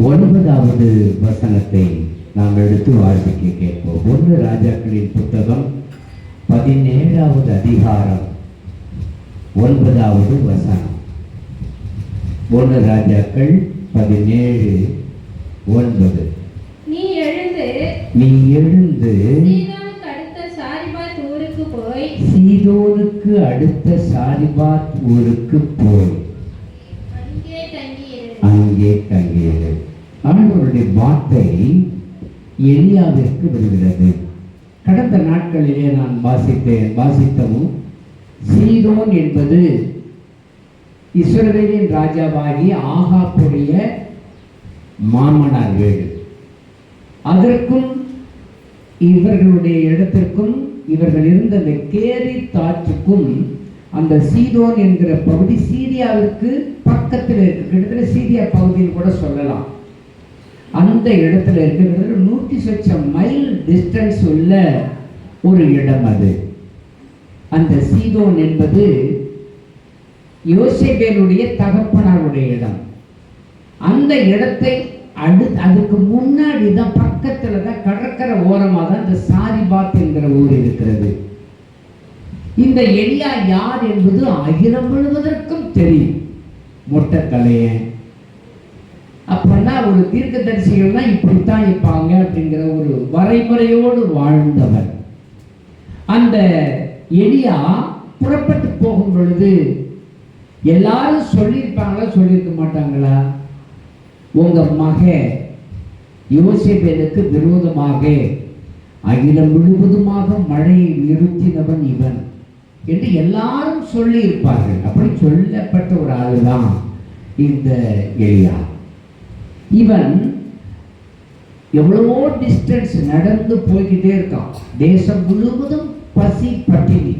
9வது வசனத்தை நாம் எடுத்து வாசிக்க கேட்போம். 1 ராஜாக்களின் புத்தகம் 17வது அதிகாரம் 9வது வசனம். 1 ராஜாக்கள் 17:9. நீ எழுந்து சீதோனுக்கு அடுத்த சாரிபாத் ஊருக்கு போய் அங்கே தங்கியது. ஆண்டவருடைய வார்த்தை எலியாவிற்கு வருகிறது. கடந்த நாட்களிலே நான் வாசித்தவும் சீதோன் என்பது இஸ்ரவேலின் ராஜாவாகி ஆகாப்புடைய மாமனார் வீடு. அதற்கும் இவர்களுடைய இடத்திற்கும் இவர்கள் இருந்த அந்த கேரி தாற்றுக்கும் அந்த சீதோன் என்கிற பகுதி சீரியாவிற்கு பக்கத்தில் இருக்கு. கிட்டத்தட்ட சீரியா பகுதியில் கூட சொல்லலாம். அந்த இடத்துல இருக்கிறது 100 மைல் டிஸ்டன்ஸ் உள்ள ஒரு இடம் அது. அந்த சீதோன் என்பது யோசேபேலுடைய தகப்பனாருடைய இடம். அந்த இடத்தை அதுக்கு முன்னாடி தான் பக்கத்துல தான் கடற்கரை ஓரமாக தான் இந்த சாரிபாத் என்கிற ஊர் இருக்கிறது. இந்த எலியா யார் என்பது அகிலம் முழுவதற்கும் தெரியும். மொட்டைத்தலையன் அப்பெல்லாம் ஒரு தீர்க்கதரிசிகள்லாம் இப்படித்தான் இருப்பாங்க அப்படிங்கிற ஒரு வரைமுறையோடு வாழ்ந்தவர். அந்த எலியா புறப்பட்டு போகும் பொழுது எல்லாரும் சொல்லியிருப்பாங்களா சொல்லியிருக்க மாட்டாங்களா? உங்க மக யோசேபேலுக்கு விரோதமாக அகிலம் முழுவதுமாக மழையை நிறுத்தினவன் இவன் என்று எல்லாரும் சொல்லி இருப்பார்கள். அப்படி சொல்லப்பட்ட ஒரு ஆளுதான் இந்த எலியா. இவன் எவ்வளவோ டிஸ்டன்ஸ் நடந்து போய்கிட்டே இருக்கான். தேசம் முழுவதும் பசி பட்டினி,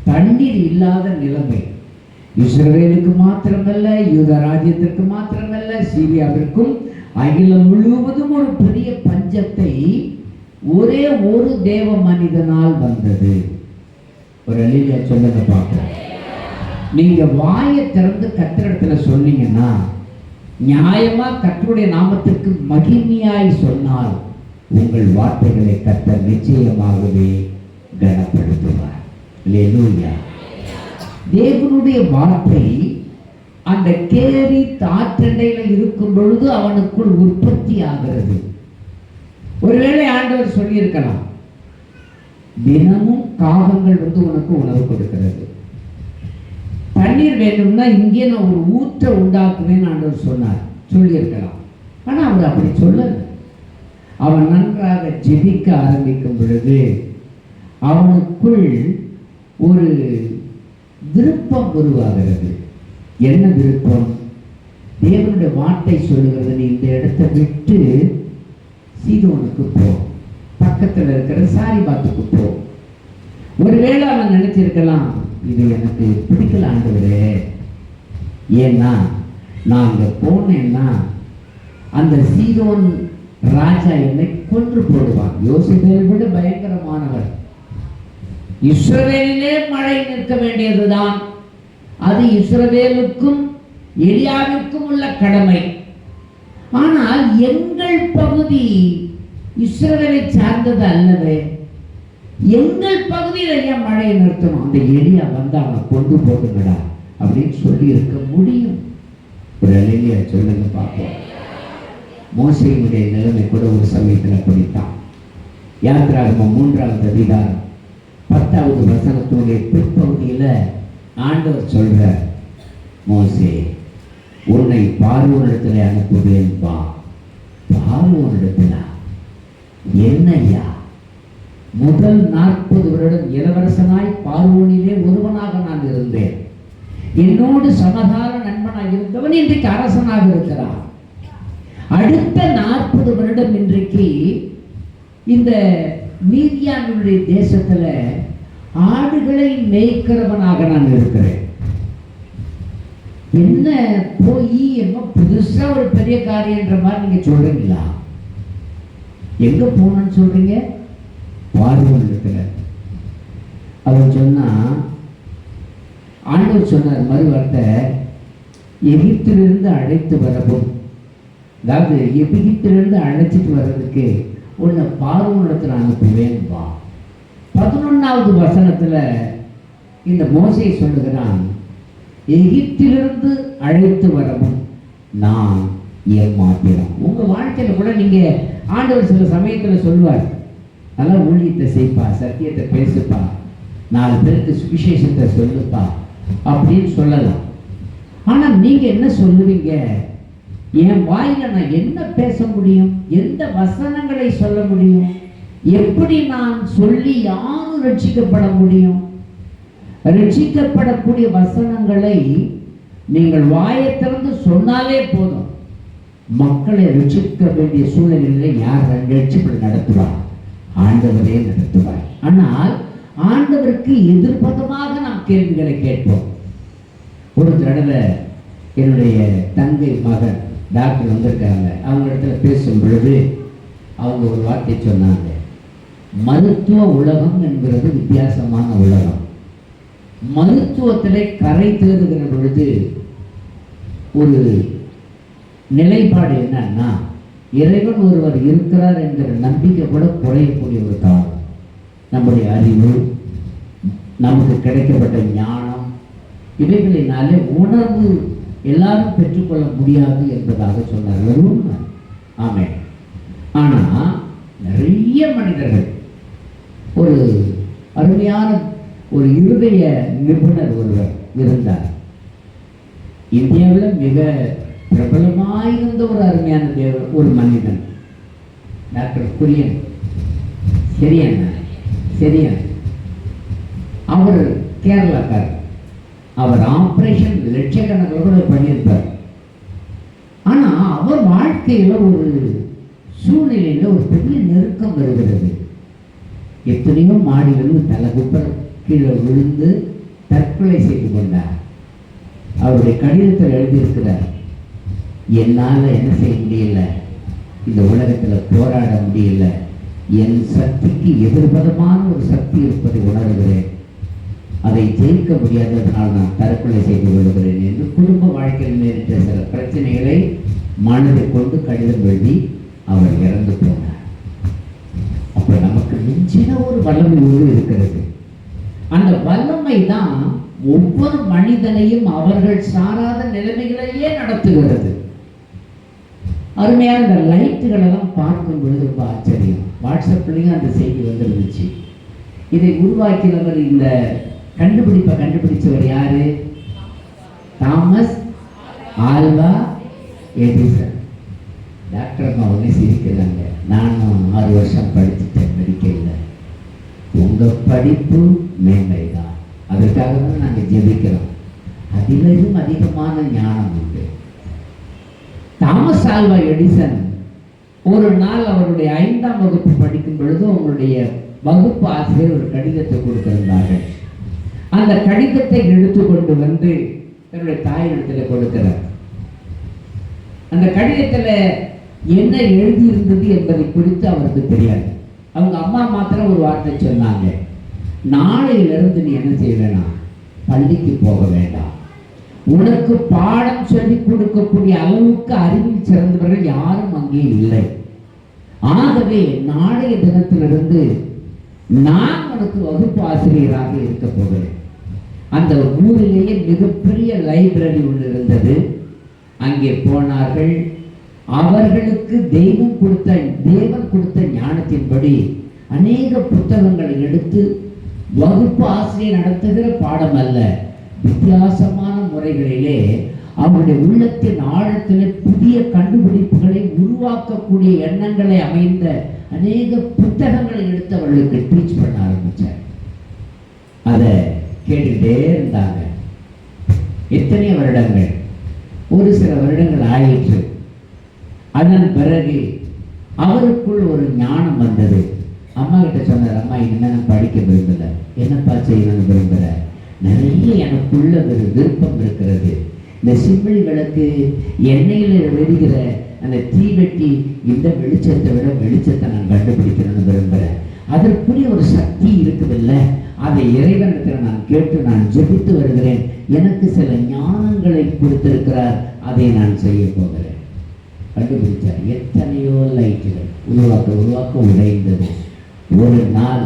தண்ணீர் இல்லாத நிலைமை. இஸ்ரவேலுக்கு மாத்திரமல்ல, யூத ராஜ்யத்திற்கு மாத்திரமல்ல, சீரியாவிற்கும் அகிலம் முழுவதும் ஒரு பெரிய பஞ்சத்தை ஒரே ஒரு தேவ மனிதனால் வந்தது. ஒரு அல்லேலூயா சொல்லுங்க பார்க்கலாம். நீங்க வாயை திறந்து கர்த்தரிடத்துல சொன்னீங்கன்னா, நியாயமா கர்த்தருடைய நாமத்திற்கு மகிமையாய் சொன்னால் உங்கள் வார்த்தைகளை கர்த்தர் நிச்சயமாகவே கனப்படுத்துவார். அல்லேலூயா. தேவனுடைய வார்த்தை அந்த கேரி தாற்றண்டையில இருக்கும் பொழுது அவனுக்குள் உற்பத்தி ஆகிறது. ஒருவேளை ஆண்டவர் சொல்லி இருக்கலாம், தினமும் காகங்கள் வந்து உனக்கு உணவு கொடுக்கிறது, தண்ணீர் வேண்டும்னா இங்கே நான் ஒரு ஊற்ற உண்டாக்குவேன் ஆண்டவர் சொன்னார், சொல்லியிருக்கலாம். ஆனா அவர் அப்படி சொல்லல. அவன் நன்றாக ஜெபிக்க ஆரம்பிக்கும் பொழுது அவனுக்குள் ஒரு விருப்பம் உருவாகிறது. என்ன விருப்பம்? தேவனுடைய வார்த்தை சொல்லுகிறது, நீ இந்த இடத்தை விட்டு சீதோனுக்கு போ, பக்கத்தில் இருக்கிற சாரிபாத்துக்கு போ. ஒருவேளை அவன் நினைச்சிருக்கலாம், இது எனக்கு பிடிக்கல ஆண்டவரே, ஏன்னா நான் அங்க போனேன்னா அந்த சீதோன் ராஜா என்னை கொன்று போடுவான். யோசேப்பை விட பயங்கரமானவர். இஸ்ரவேலிலே மழை நிற்க வேண்டியதுதான். அது இஸ்ரவேலுக்கும் எலியாவிற்கும் உள்ள கடமை. ஆனால் எங்கள் பகுதி இஸ்ரவேலை சார்ந்தது அல்லவே, எங்கள் பகுதியில் ஏன் மழையை நிறுத்தணும்? அந்த எலியா வந்து அவனை கொண்டு போடுங்கடா அப்படின்னு சொல்லி இருக்க முடியும். ஒரு அல்லேலூயா சொல்லுங்க பார்ப்போம். மோசேயினுடைய நிலைமை கூட ஒரு சமயத்தில் படித்தான். யாத்திராகமம் 3வது அதிகாரம் 10வது வசனத்துடைய பிற்பகுதியில் ஆண்டவர் சொல்ற, மோசே உன்னை பார்வோனிடத்தில் அனுப்புவேன் பா. பார்வோனிடத்தில் என்னையா? முதல் 40 வருடம் இளவரசனாய் பார்வோனிலே ஒருவனாக நான் இருந்தேன். என்னோடு சமகால நண்பனாக இருந்தவன் இன்றைக்கு அரசனாக இருக்கிறான். அடுத்த 40 வருடம் இன்றைக்கு இந்த மீதியானுடைய தேசத்துல ஆடுகளை மேய்க்கிறவனாக நான் இருக்கிறேன். என்ன போய் என்ன புதுசா ஒரு பெரிய காரியன்ற மாதிரி நீங்க சொல்றீங்களா? எங்க போனன்னு சொல்றீங்க? பார்வோனிடத்துல. அவர் சொன்னா, ஆண்டவர் சொன்னார் மறுவார்த்தை, எகிப்திலிருந்து அழைத்து வரவும் அதாவது எகிப்திலிருந்து அழைச்சிட்டு வர்றதுக்கு உன்னை பார்வோனிடத்தில் அனுப்புவேன் வா. 11வது வசனத்துல இந்த மோசே சொல்லுகிறான், எகிப்திலிருந்து அழைத்து வரவும் நான் ஏமாத்திரம். உங்க வாழ்க்கையில கூட நீங்க ஆண்டவர் சில சமயத்துல சொல்லுவார், நல்லா ஊழியத்தை செய்ப்பா, சத்தியத்தை பேசுப்பா, 4 பேருக்கு சுவிசேஷத்தை சொல்லுப்பா அப்படின்னு சொல்லலாம். ஆனா நீங்க என்ன சொல்லுவீங்க? என் வாயில நான் என்ன பேச முடியும்? எந்த வசனங்களை சொல்ல முடியும்? எப்படி நான் சொல்லி யாரும் ரட்சிக்கப்பட முடியும்? ரட்சிக்கப்படக்கூடிய வசனங்களை நீங்கள் வாயை திறந்து சொன்னாலே போதும். மக்களை ரட்சிக்க வேண்டிய சூழ்நிலையில் யார் ரட்சிப்பு நடத்துவார்? ஆண்டவரே நடத்துவார். ஆனால் ஆண்டவருக்கு எதிர்ப்பதமாக நாம் கேள்விகளை கேட்போம். ஒரு தடவை என்னுடைய தங்கை மகன் டாக்டர் வந்திருக்காங்க. அவங்க இடத்துல பேசும் பொழுது அவங்க ஒரு வார்த்தை சொன்னாங்க, மருத்துவ உலகம் என்கிறது வித்தியாசமான உலகம். மருத்துவத்திலே கரை தேடுகிற பொழுது ஒரு நிலைப்பாடு என்னன்னா, இறைவன் ஒருவர் இருக்கிறார் என்கிற நம்பிக்கை கூட குறையக்கூடிய ஒரு காலம். நம்முடைய அறிவு, நமக்கு கிடைக்கப்பட்ட ஞானம், இவைகளினாலே உணர்வு எல்லாரும் பெற்றுக்கொள்ள முடியாது என்பதாக சொன்னார்கள். உண்மை. ஆமே. ஆனா நிறைய மனிதர்கள், ஒரு அருமையான ஒரு இருதய நிபுணர் ஒருவர் இருந்தார். இந்தியாவில் மிக பிரபலமாயிருந்த ஒரு அருமையான ஒரு மனிதன், டாக்டர் குரியன். சரியன். அவர் கேரளாக்கார். அவர் ஆபரேஷன் லட்சக்கணக்கில் பண்ணியிருப்பார். ஆனா அவர் வாழ்க்கையில ஒரு சூழ்நிலையில ஒரு பெரிய நெருக்கம் வருகிறது. எத்தனையோ மாடிகளில் தலைகுப்ப கீழே விழுந்து தற்கொலை செய்து கொண்டார். அவருடைய கடிதத்தில் எழுதியிருக்கிறார், என்னால் என்ன செய்ய முடியல, இந்த உலகத்தில் போராட முடியல, என் சக்திக்கு எதிர்பதமான ஒரு சக்தி இருப்பதை உணர்கிறேன், அதை ஜெயிக்க முடியாததனால் நான் தற்கொலை செய்து கொள்கிறேன் என்று குடும்ப வாழ்க்கையில் நேரிட்ட சில பிரச்சனைகளை மனதை கொண்டு கடிதம் எழுதி அவர் இறந்து போனார். அப்ப நமக்கு மிஞ்சின ஒரு வல்லமை ஒன்று இருக்கிறது. அந்த வல்லமை தான் ஒவ்வொரு மனிதனையும் அவர்கள் சாராத நிலைமைகளையே நடத்துகிறது. அருமையான இந்த லைட்டுகளெல்லாம் பார்க்கும் பொழுது ரொம்ப ஆச்சரியம். வாட்ஸ்அப்லையும் அந்த செய்தி வந்துருந்துச்சு. இதை உருவாக்கினவர், இந்த கண்டுபிடிச்சவர் யாரு? Thomas Alva Edison. டாக்டர் அம்மா உடனே சிரிக்கிறாங்க, நானும் 6 வருஷம் படிச்சுட்டேன் மெடிக்கல்ல. உங்க படிப்பு மேன்மைதான், அதுக்காக தான் நாங்கள் ஜெபிக்கிறோம். அதிலும் அதிகமான ஞானம் உண்டு. தாமஸ் ஆல்வா எடிசன் ஒரு நாள் அவருடைய 5ஆம் வகுப்பு படிக்கும் பொழுது அவங்களுடைய வகுப்பு ஆசிரியர் ஒரு கடிதத்தை கொடுத்திருந்தார்கள். அந்த கடிதத்தை எடுத்துக்கொண்டு வந்து தன்னுடைய தாயிடத்தில் கொடுக்கிறார். அந்த கடிதத்தில் என்ன எழுதியிருந்தது என்பதை குறித்து அவருக்கு தெரியாது. அவங்க அம்மா மாத்திரம் ஒரு வார்த்தை சொன்னாங்க, நாளையிலிருந்து நீ என்ன செய்ய வேணாம், பள்ளிக்கு போக வேண்டாம். உனக்கு பாடம் சொல்லிக் கொடுக்கக்கூடிய அளவுக்கு அறிவில் சிறந்தவர்கள் யாரும் அங்கே இல்லை. ஆகவே நாளைய தினத்திலிருந்து நான் உனக்கு வகுப்பு ஆசிரியராக இருக்க போகிறேன். அந்த ஊரிலேயே மிகப்பெரிய லைப்ரரி ஒன்று இருந்தது. அங்கே போனார்கள். அவர்களுக்கு தேவன் கொடுத்த ஞானத்தின்படி அநேக புத்தகங்களை எடுத்து, வகுப்பு ஆசிரியர் நடத்துகிற பாடம் அல்ல, வித்தியாசமான முறைகளிலே அவருடைய உள்ளத்தின் ஆழத்தில் புதிய கண்டுபிடிப்புகளை உருவாக்கக்கூடிய எண்ணங்களை அமைந்த அநேக புத்தகங்களை எடுத்து அவர்களுக்கு டீச் பண்ண ஆரம்பிச்சார். அதை கேட்டுட்டே இருந்தாங்க. எத்தனை வருடங்கள், ஒரு சில வருடங்கள் ஆயிற்று. அதன் பிறகு அவருக்குள் ஒரு ஞானம் வந்தது. அம்மா கிட்ட சொன்னார், அம்மா இனிமேல் நான் படிக்க விரும்பல, என்னப்பா செய்யணும்னு விரும்புகிற, நிறைய எனக்குள்ள ஒரு விருப்பம் இருக்கிறது. இந்த சிம்பிளி விளக்கு எண்ணெயில் வெடிக்கிற அந்த தீவெட்டி, இந்த வெளிச்சத்தை விட வெளிச்சத்தை நான் கண்டுபிடிக்கணும்னு விரும்புகிறேன். அதற்குரிய ஒரு சக்தி இருக்குதில்லை, அதை இறைவனிடத்தில் நான் கேட்டு நான் ஜெபித்து வருகிறேன். எனக்கு சில ஞானங்களை கொடுத்திருக்கிறார், அதை நான் செய்ய போகிறேன். கண்டுபிடிச்சார். எத்தனையோ லைட்டுகள் உருவாக்க உடைந்தது. ஒரு நாள்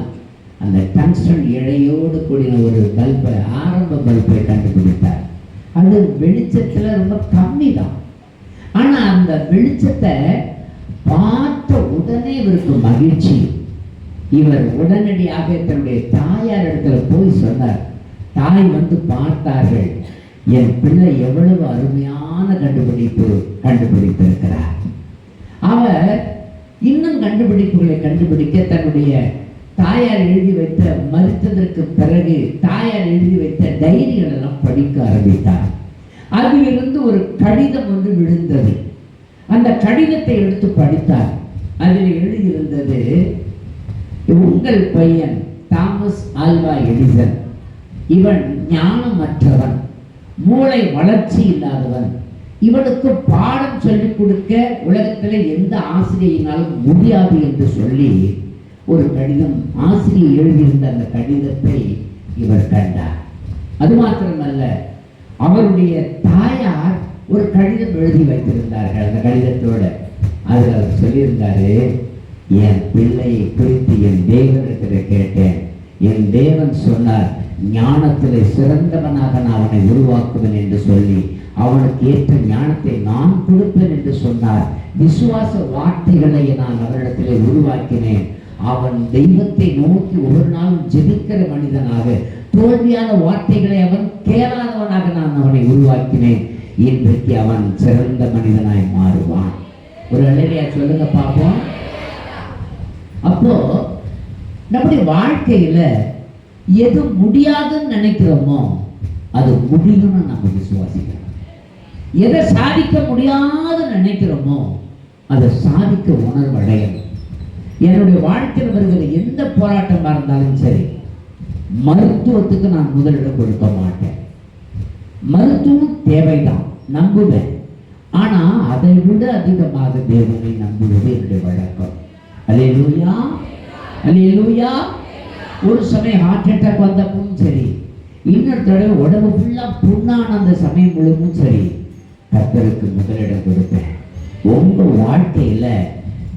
அந்த டங்ஸ்டன் இழையோடு கூடின ஒரு பல்பை, ஆரம்ப பல்பை கண்டுபிடித்தார். அது வெளிச்சத்தில் ரொம்ப கம்மி தான். ஆனால் அந்த வெளிச்சத்தை பார்த்த உடனே இவருக்கு மகிழ்ச்சி. இவர் உடனடியாக தன்னுடைய தாயார் இடத்துல போய் சொன்னார். தாய் வந்து பார்த்தார்கள், என் பிள்ளை எவ்வளவு அருமையான கண்டுபிடித்திருக்கிறார். அவர் இன்னும் கண்டுபிடிப்புகளை கண்டுபிடிக்க தன்னுடைய தாயார் எழுதி வைத்த, மரித்ததற்கு பிறகு தாயார் எழுதி வைத்த டைரிகள் எல்லாம் படிக்க ஆரம்பித்தார். அதிலிருந்து ஒரு கடிதம் ஒன்று விழுந்தது. அந்த கடிதத்தை எடுத்து படித்தார். அதில் எழுதியிருந்தது, உங்கள் பையன் தாமஸ் ஆல்வா எடிசன் இவன் ஞானமற்றவன், மூளை வளர்ச்சி இல்லாதவன், இவனுக்கு பாடம் சொல்லிக் கொடுக்க உலகத்தில் எந்த ஆசிரியையினாலும் முடியாது என்று சொல்லி ஒரு கடிதம், ஆசிரியர் எழுதியிருந்த அந்த கடிதத்தை இவர் கண்டார். அது மாத்திரமல்ல, அவருடைய தாயார் ஒரு கடிதம் எழுதி வைத்திருந்தார்கள். அந்த கடிதத்தோட அதில் அவர் சொல்லியிருந்தாரு, என் பிள்ளையை குறித்து என் தேவனிடத்தில் கேட்டேன். என் தேவன் சொன்னார், ஞானத்தில் சிறந்தவனாக நான் அவனை உருவாக்குவேன் என்று சொல்லி அவனுக்கு ஏற்ற ஞானத்தை நான் கொடுப்பேன் என்று சொன்னார். விசுவாச வார்த்தைகளை நான் அவரிடத்திலே உருவாக்கினேன். அவன் தெய்வத்தை நோக்கி ஒரு நாளும் ஜெபிக்கிற மனிதனாக, தோல்வியான வார்த்தைகளை அவன் கேளாதவனாக நான் அவனை உருவாக்கினேன். இன்றைக்கு அவன் சிறந்த மனிதனாய் மாறுவான். ஒரு அழகையா சொல்லுங்க பார்ப்போம். அப்போ நம்முடைய வாழ்க்கையில எது முடியாதுன்னு நினைக்கிறோமோ அது முடியும்னு நம்ம விசுவாசிக்கிறோம். எதை சாதிக்க முடியாதுன்னு நினைக்கிறோமோ அதை சாதிக்க உணர்வடையணும். என்னுடைய வாழ்க்கையில் வருகிற எந்த போராட்டமாக இருந்தாலும் சரி, மருத்துவத்துக்கு நான் முதலிடம் கொடுக்க மாட்டேன். மருத்துவம் தேவைதான், நம்புவேன். ஆனா அதை விட அதிகமாக தேவனை நம்புவது என்னுடைய வழக்கம். அல்லேலூயா, அல்லேலூயா. ஒரு சமயம் ஹார்ட் அட்டாக் வந்தப்பவும் சரி, இன்னொரு தடவை உடம்பு ஃபுல்லா புண்ணான அந்த சமயம் முழுவதும் சரி, கர்த்தருக்கு முதலிடம் கொடுப்பேன். உங்க வாழ்க்கையில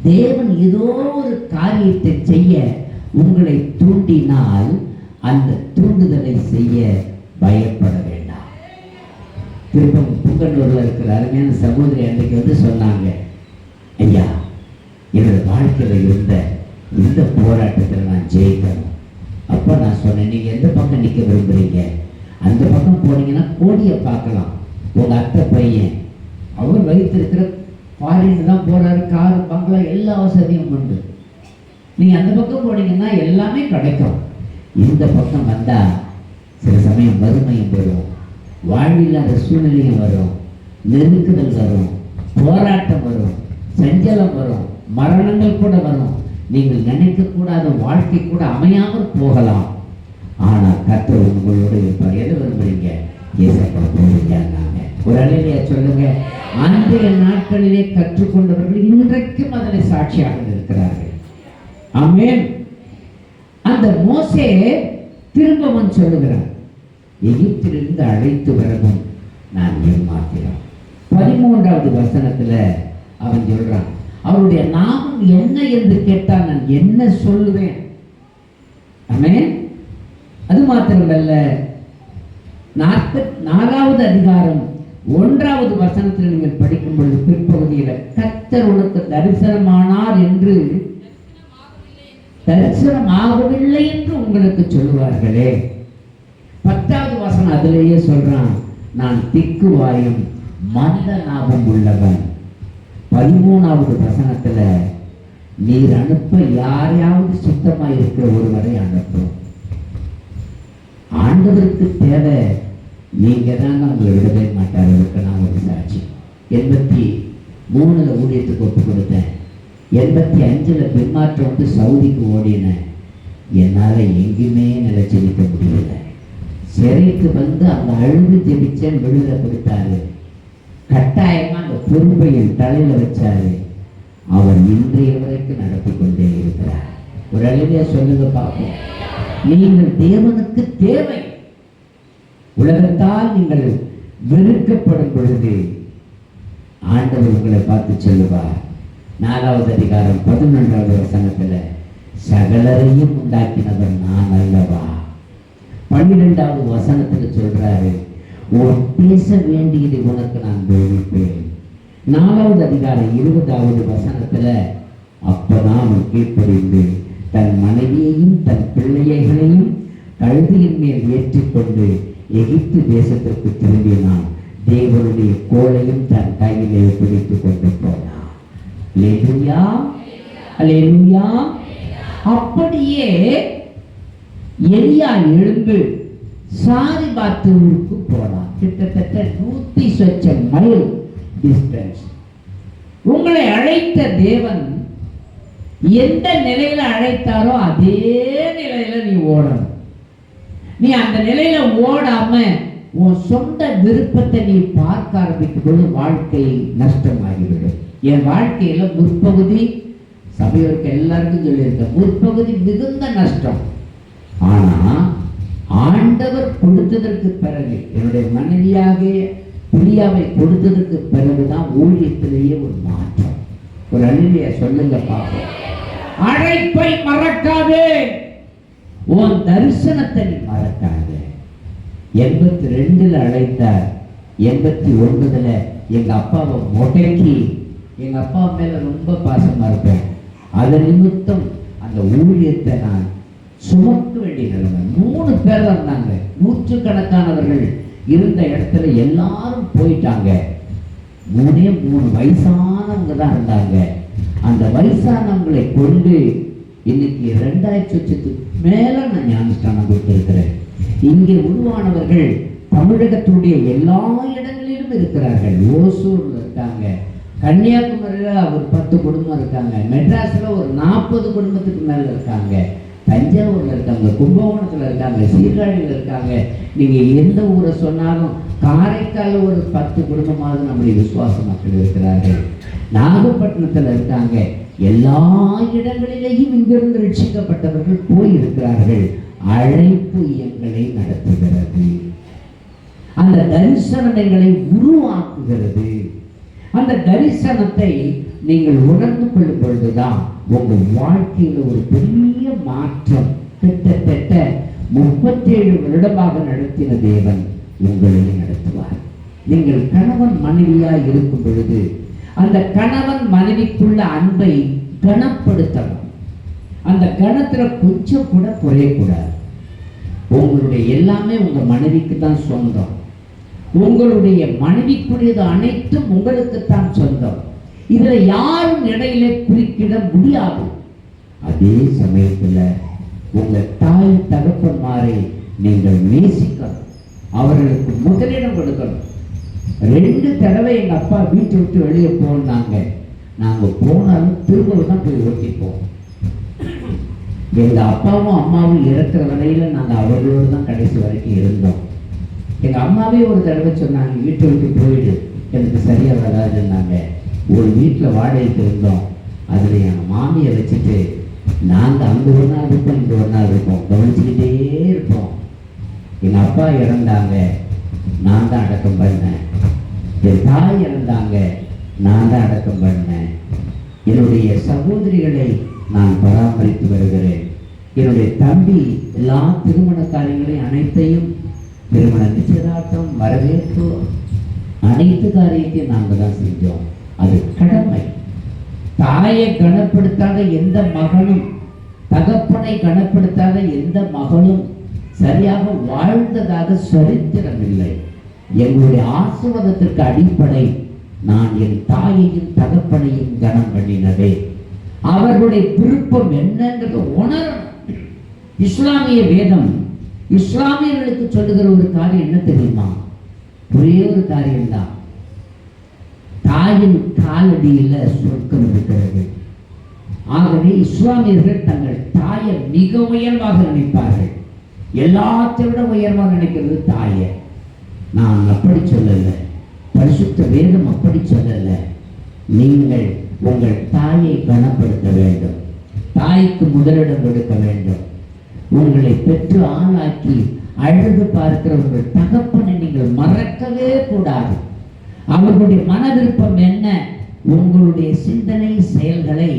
தேவன் ஏதோ ஒரு காரியத்தை செய்ய உங்களை தூண்டினால் அந்த தூண்டுதலை செய்ய பயப்பட வேண்டாம். திருப்பம் புங்கனூர்ல இருக்கிற அருமையான சகோதரி அன்றைக்கு வந்து சொன்னாங்க, ஐயா என்னோட வாழ்க்கையில இருந்த இந்த போராட்டத்தில் நான் ஜெயிக்கணும். அப்போ நான் சொன்னேன், நீங்க எந்த பக்கம் நிற்க விரும்புறீங்க? அந்த பக்கம் போனீங்கன்னா கோடியை பார்க்கலாம். உங்க அத்தை பையன் அவர் வைத்திருக்கிற ஃபாரின் தான் போறாரு, காரு பங்களா எல்லா வசதியும் உண்டு. நீங்க அந்த பக்கம் போனீங்கன்னா எல்லாமே கிடைக்கும். இந்த பக்கம் வந்தா சில சமயம் வறுமையும் வரும், வாழ்வில்லாத சூழ்நிலையும் வரும், நெருக்குதல் வரும், போராட்டம் வரும், சஞ்சலம் வரும், மரணங்கள் கூட வரும். நீங்கள் நினைக்கக்கூடாத வாழ்க்கை கூட அமையாமல் போகலாம். ஆனால் கர்த்தர் உங்களோட இருப்பார். எதை விரும்புறீங்க? ஏசப்பா போறீங்க. ஒரு அலையிலேயே சொல்லுங்க, அன்றைய நாட்களிலே கற்றுக்கொண்டவர்கள் இன்றைக்கும் அதனை சாட்சியாக இருக்கிறார்கள். ஆமென். அந்த மோசே திரும்பவும் சொல்லுகிறான், எகிப்திலிருந்து அழைத்து வரவும் நான் ஏமாத்திரம். 13வது வசனத்துல அவன் சொல்றான், அவருடைய நாமம் என்ன என்று கேட்டால் நான் என்ன சொல்லுவேன்? ஆமென். அது மாத்திரமல்ல, 44வது அதிகாரம் 1வது வசனத்தில் நீங்கள் படிக்கும் பொழுது பிற்பகுதியில், கர்த்தர் உனக்கு தரிசனமானார் என்று, தரிசனமாகவில்லை என்று உங்களுக்கு சொல்லுவார்களே. 10வது வசனம் அதிலேயே சொல்றான், நான் திக்குவாயும் மந்த நாபம் உள்ளவன். 13வது வசனத்துல, நீர் அனுப்ப யாரையாவது சுத்தமா இருக்கிற ஒருவரை அனுப்பும். ஆண்டவருக்கு தேவை நீங்க தான் உங்களை விடவே மாட்டார். நான் ஒரு சாட்சி. 83 ஊழியத்துக்கு ஒப்பு கொடுத்தேன். 85 பின்மாற்றம் வந்து சவுதிக்கு ஓடினேன். என்னால எங்குமே நிலைச்சிருக்க முடியல. சிறைக்கு வந்து அங்க அழுது ஜெபிச்சேன், விடுதலை கொடுத்தாரு. கட்டாயமா அந்த பொறுப்பை என் தலையில வச்சாரு. அவர் இன்றைய வரைக்கும் நடத்தி கொண்டே இருக்கிறார். ஒரு அழகியா சொல்லுங்க பார்ப்போம். நீங்கள் தேவனுக்கு தேவை. உலகத்தால் நீங்கள் வெறுக்கப்படும் பொழுது ஆண்டவர் உங்களை பார்த்து சொல்லுவார். 4வது அதிகாரம் 11வது வசனத்துல, சகலரையும் உண்டாக்கினவர் நான் அல்லவா. 12வது வசனத்துல சொல்றாரு, உன் பேச வேண்டியது உனக்கு நான் போதிப்பேன். 4வது அதிகாரம் 20வது வசனத்துல, அப்பதான் அவன் கீழ்ப்படிந்து தன் மனைவியையும் தன் பிள்ளைகளையும் கழுதியின் மேல் ஏற்றிக்கொண்டு எகிப்து தேசத்திற்கு திரும்பினான். தேவனுடைய கோலையும் தன் கையிலே பிடித்துக் கொண்டு போனான். அல்லேலூயா, அல்லேலூயா. அப்படியே எலியா எழுந்து சாரிபாத்துக்கு போனான். கிட்டத்தட்ட 100 மைல் டிஸ்டன்ஸ். உங்களை அழைத்த தேவன் எந்த நிலையில அழைத்தாரோ அதே நிலையில நீ ஓடணும். நீ அந்த நிலையில ஓடாம உன் சொந்த விருப்பத்தை நீ பார்க்க ஆரம்பிக்கும் போது வாழ்க்கை நஷ்டமாகிவிடும். என் வாழ்க்கையில முற்பகுதி, சபையோருக்கு எல்லாருக்கும் சொல்லியிருக்க, முற்பகுதி மிகுந்த நஷ்டம். ஆனா ஆண்டவர் கொடுத்ததற்கு பிறகு, என்னுடைய மனைவியாக பிரியாவை கொடுத்ததற்கு பிறகுதான் ஊழியத்திலேயே ஒரு மாற்றம். ஒரு அல்லேலூயா சொல்லுங்க பாப்போம். அழைப்பை மறக்காதே, உன் தரிசனத்தை நீ மறக்காதே. 82ல் அழைத்தார். 89ல் எங்க அப்பாவை முடக்கி, எங்க அப்பா மேல ரொம்ப பாசமா இருப்பேன், அதன் நிமித்தம் அந்த ஊழியத்தை நான் சுமக்க வேண்டிய நிலைமை. 3 பேர் இருந்தாங்க. 100கணக்கானவர்கள் இருந்த இடத்துல எல்லாரும் போயிட்டாங்க. 3 வயசானவங்க தான் இருந்தாங்க. அந்த வயசானவங்களை கொண்டு இன்னைக்கு 2000 வருஷத்துக்கு மேல நான் ஞானஸ்தானம் கொடுத்திருக்கிறேன். இங்கே உருவானவர்கள் தமிழகத்துடைய எல்லா இடங்களிலும் இருக்கிறார்கள். ஓசூர்ல இருக்காங்க, கன்னியாகுமரியில் ஒரு 10 குடும்பம் இருக்காங்க, மெட்ராஸ்ல ஒரு 40 குடும்பத்துக்கு மேல இருக்காங்க, தஞ்சாவூர்ல இருக்காங்க, கும்பகோணத்துல இருக்காங்க, சீர்காழியில் இருக்காங்க. நீங்க எந்த ஊரை சொன்னாலும், காரைக்கால ஒரு 10 குடும்பமாவது நம்முடைய விசுவாச மக்கள் இருக்கிறார்கள். நாகப்பட்டினத்துல இருக்காங்க. எல்லா இடங்களிலேயும் இங்கிருந்து ரட்சிக்கப்பட்டவர்கள் போயிருக்கிறார்கள். அழைப்பு எங்களை நடத்துகிறது. அந்த தரிசனம் எங்களை உருவாக்குகிறது. அந்த தரிசனத்தை நீங்கள் உணர்ந்து கொள்ளும் பொழுதுதான் உங்கள் வாழ்க்கையில் ஒரு பெரிய மாற்றம். கிட்டத்தட்ட 37 வருடமாக நடத்தின தேவன் உங்களை நடத்துவார். நீங்கள் கணவன் மனைவியாய் இருக்கும் பொழுது அந்த கணவன் மனைவிக்குள்ள அன்பை கனப்படுத்தணும். அந்த கணத்துல கொஞ்சம் கூட குறையக்கூடாது. உங்களுடைய எல்லாமே உங்க மனைவிக்கு தான் சொந்தம். உங்களுடைய மனைவிக்குரியது அனைத்தும் உங்களுக்குத்தான் சொந்தம். இதுல யாரும் இடையில குறுக்கிட முடியாது. அதே சமயத்துல உங்க தாய் தகப்பன்மாரை நீங்கள் நேசிக்கணும், அவர்களுக்கு முதலிடம் கொடுக்கணும். 2 தடவை எங்க அப்பா வீட்டை விட்டு வெளியே போனாங்க. நாங்க போனாலும் திரும்ப தான் போய் ஓட்டிப்போம். எங்க அப்பாவும் அம்மாவும் இறக்குற வரையில நாங்க அவர்களோடு தான் கடைசி வரைக்கும் இருந்தோம். எங்க அம்மாவே ஒரு தடவை சொன்னாங்க, வீட்டை விட்டு போயிடு, எனக்கு சரியா வராதுன்னாங்க. ஒரு வீட்டில் வாடகைக்கு இருந்தோம். அதுல என் மாமியை வச்சுட்டு நாங்க அங்க ஒரு நாள் இருப்போம், இங்க ஒரு நாள் இருப்போம், கவனிச்சுக்கிட்டே இருப்போம். எங்க அப்பா இறந்தாங்க, நான் தான் அடக்கம் பண்ணேன். என் தாய் இறந்தாங்க, நான் தான் அடக்கம் பண்ணேன். என்னுடைய சகோதரிகளை நான் பராமரித்து வருகிறேன். என்னுடைய தம்பி எல்லா திருமண காரியங்களையும் அனைத்தையும், திருமண நிச்சயதார்த்தம், வரவேற்பு, அனைத்து காரியத்தையும் நாங்கள் தான் செஞ்சோம். அது கடமை. தாயை கனப்படுத்தாத எந்த மகனும், தகப்பனை கனப்படுத்தாத எந்த மகனும் சரியாக வாழ்ந்ததாக சரித்திரம் இல்லை. எங்களுடைய ஆசீர்வாதத்திற்கு அடிப்படை நான் என் தாயையும் தகப்பனையும் கனம் பண்ணினதே. அவர்களுடைய விருப்பம் என்னன்றது உணரணும். இஸ்லாமிய வேதம் இஸ்லாமியர்களுக்கு சொல்லுகிற ஒரு காரியம் என்ன தெரியுமா? ஒரே ஒரு காரியம்தான், தாயின் காலடியில சொர்க்கம் இருக்கிறது. ஆகவே இஸ்லாமியர்கள் தங்கள் தாயை மிக உயர்வாக நினைப்பார்கள். எல்லாத்தை விட உயர்வாக நினைக்கிறது தாயை. நான் அப்படி சொல்லல, பரிசுத்த வேதம் அப்படி சொல்லல. நீங்கள் உங்கள் தாயை கனப்படுத்த வேண்டும், தாய்க்கு முதலிடம் கொடுக்க வேண்டும். உங்களை பெற்று ஆளாக்கி அழகு பார்க்கிற உங்கள் தகப்பனை நீங்கள் மறக்கவே கூடாது. அவர்களுடைய மன விருப்பம் என்ன? உங்களுடைய சிந்தனை செயல்களை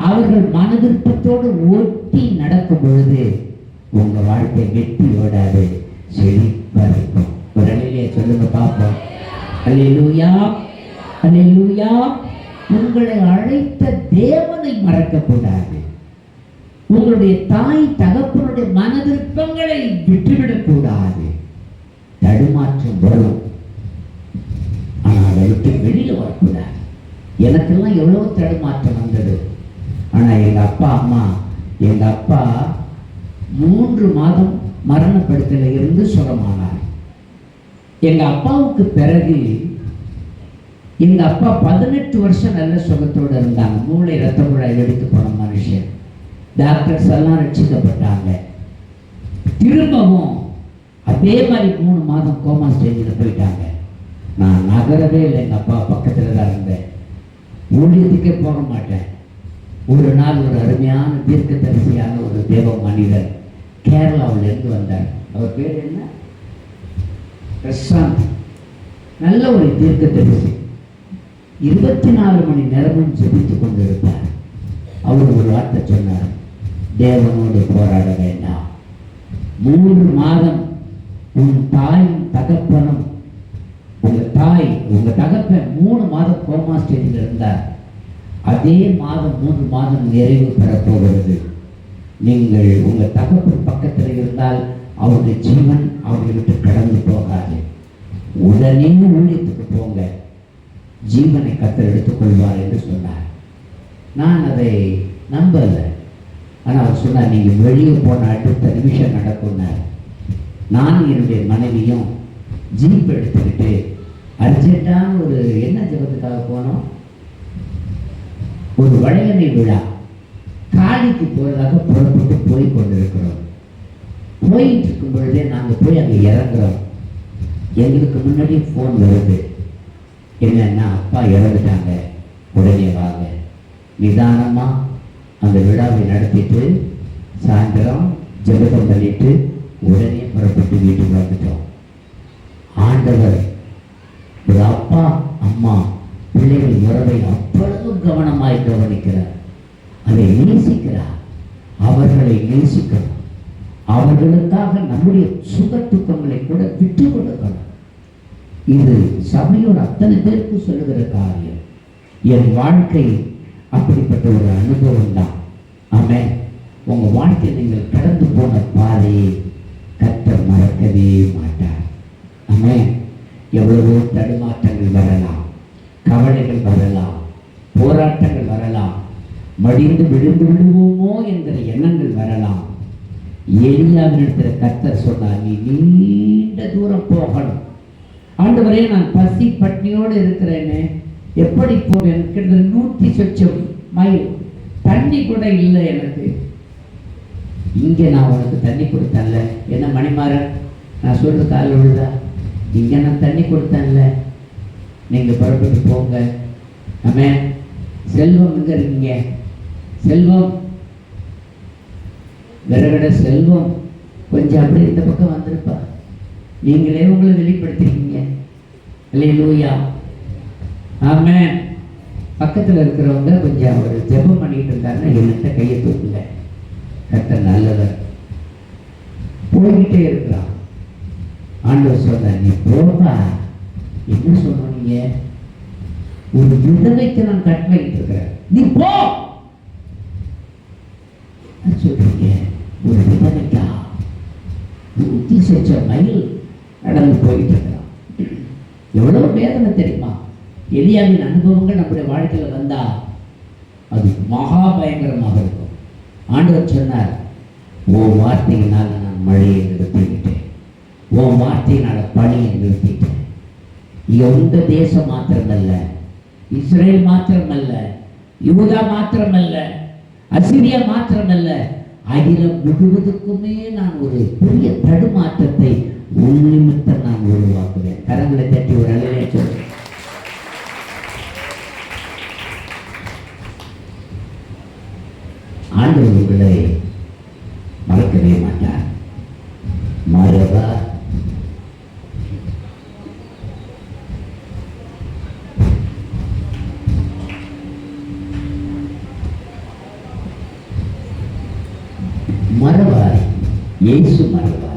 அவர்கள் மன விருப்பத்தோடு ஒட்டி நடக்கும் பொழுது உங்க வாழ்க்கை வெற்றி ஓடாது, செழிப்பா இருக்கும். ஒரு அலையிலே சொல்லுங்க பார்ப்போம். அல்லேலூயா, அல்லேலூயா. உங்களை அழைத்த தேவனை மறக்கக்கூடாது. உங்களுடைய தாய் தகப்பனுடைய மன விருப்பங்களை விட்டுவிடக்கூடாது. தடுமாற்றம் வரும், ஆனால் அதை விட்டு வெளியில வரக்கூடாது. எனக்கெல்லாம் எவ்வளவு தடுமாற்றம் வந்தது. ஆனா எங்க அப்பா 3 மாதம் மரணப்படுத்தல இருந்து சுகமானார். எங்க அப்பாவுக்கு பிறகு எங்க அப்பா 18 வருஷம் நல்ல சுகத்தோடு இருந்தாங்க. மூளை ரத்த குழாய் வெடித்து போன மனுஷன். டாக்டர்ஸ் எல்லாம் ரட்சிக்கப்பட்டாங்க. திரும்பவும் அதே மாதிரி 3 மாதம் கோமா ஸ்டேஜில் போயிட்டாங்க. நான் நகரவே இல்லை, எங்கள் அப்பா பக்கத்தில் தான் இருந்தேன். ஊழியத்துக்கே போக மாட்டேன். ஒரு நாள் ஒரு அருமையான தீர்க்க தரிசியான ஒரு தேவ மனிதர் கேரளாவிலிருந்து வந்தார். அவர் பேர் என்ன? பிரசாந்த். நல்ல ஒரு தீர்க்க தரிசி. 24 மணி நேரமும் ஜெபித்துக் கொண்டு இருப்பார். அவர் ஒரு வார்த்தை சொன்னார், தேவனோடு போராட வேண்டாம். 3 மாதம் உன் தாயும் தகப்பனும், உங்க தகப்பன் 3 மாதம் கோமா ஸ்டேஜில் இருந்தார். அதே மாதம் 3 மாதம் நிறைவு பெறப்போகிறது. நீங்கள் உங்க தகப்பன் பக்கத்தில் இருந்தால் அவருடைய ஜீவன் அவர்களை விட்டு கடந்து போகாது. உடனே ஊழியத்துக்கு போங்க, ஜீவனை கர்த்தர் எடுத்துக்கொள்வார் என்று சொன்னார். நான் அதை நம்பலை. ஆனால் அவர் சொன்னார், நீங்கள் வெளியே போன அடுத்த நிமிஷம் நடக்கும்னார். நான் என்னுடைய மனைவியும் ஜீப் எடுத்துக்கிட்டு அர்ஜென்ட்டான ஒரு என்ன ஜபத்துக்காக போனோம், ஒரு வளையனை விழா காலிக்கு போறதாக புறப்பட்டு போய் கொண்டிருக்கிறோம். போயிட்டு இருக்கும் பொழுதே நாங்கள் போய் அங்கே இறங்குறோம். எங்களுக்கு முன்னாடி ஃபோன் வருது. என்னன்னா, அப்பா இறந்துட்டாங்க, உடனே வாங்க. நிதானமா அந்த விழாவை நடத்திட்டு சாயந்தரம் ஜெபம் பண்ணிட்டு உடனே புறப்பட்டு வீட்டுக்கு வந்துட்டோம். ஆண்டவர் ஒரு அப்பா அம்மா பிள்ளைகள் உறவை அவ்வளவு கவனமாய் கவனிக்கிறார். அதை நேசிக்கிறார். அவர்களை நேசிக்கணும். அவர்களுக்காக நம்முடைய சுக துக்கங்களை கூட விட்டு கொடுக்கணும். இது சபையோர் அத்தனை பேருக்கு சொல்லுகிற காரியம். என் வாழ்க்கை அப்படிப்பட்ட ஒரு அனுபவம் தான். ஆமென். உங்க வாழ்க்கையில் நீங்கள் கடந்து போன பாதையை கர்த்தர் மறக்கவே மாட்டார். ஆமென். எவ்வளவோ தடுமாற்றங்கள் வரலாம், கவலைகள் வரலாம், போராட்டங்கள் வரலாம், மடிந்து விழுந்து விடுவோமோ என்கிற எண்ணங்கள் வரலாம். எலியாவினிடத்தில் கர்த்தர் சொன்னார், நீ நீண்ட தூரம் போகணும். ஆண்டவரே, நான் பசி பட்னியோடு இருக்கிறேன்னு எப்படி போவேன்? 100 சொச்சம் மைல் தண்ணி கூட இல்லை எனக்கு. இங்கே நான் உனக்கு தண்ணி கொடுத்தேன்ல, என்ன மணிமாறன், நான் சொல்ற கால விழுதா? இங்கே நான் தண்ணி கொடுத்தேன்ல, நீங்க புறப்பட்டு போங்க. ஆமென். செல்வம் எங்க இருக்கீங்க? செல்வம் விறகட செல்வம் கொஞ்சம் அப்படி இந்த பக்கம் வந்திருப்பா. நீங்களே உங்களை வெளிப்படுத்திருக்கீங்க. அல்லேலூயா. ஆமென். பக்கத்தில் இருக்கிறவங்க கொஞ்சம் ஒரு ஜெபம் பண்ணிட்டு இருந்தாங்கன்னா என்கிட்ட கையை தூக்குங்க. கர்த்தர் நல்லவர். போய்கிட்டே இருக்கிறான். ஆண்டவர் சொன்னார், நீ போவா. என்ன சொன்னீங்க? ஒரு விதவைக்கு நான் கட்டளையிட்டு இருக்கிறேன், நீ போ சொல்றீங்க. ஒரு விதவைக்கா 100 மைல் நடந்து போயிட்டு இருக்கிறான். எவ்வளவு வேதனை தெரியுமா? எலியாவின் அனுபவங்கள் நம்முடைய வாழ்க்கையில் வந்தா அது மகா பயங்கரமாக இருக்கும். ஆண்டவர் சொன்னார், உன் வார்த்தையினால் நான் மழையை நிறுத்திவிட்டேன், உன் வார்த்தையினால பணியை நிறுத்திட்டேன். எந்த தேசம் மாத்திரமல்ல, இஸ்ரேல் மாத்திரமல்ல, யூதா மாத்திரமல்ல, அசிரியா மாத்திரமல்ல, அகிலம் முழுவதுக்குமே நான் ஒரு பெரிய தடுமாற்றத்தை உன் நிமித்தம் நான் உருவாக்குவேன். கரங்களை தட்டி ஒரு அலையை சொல்றேன். ஆண்டவர் உங்களை மறக்கவே மாட்டார். மறவா இயேசு மறவார்.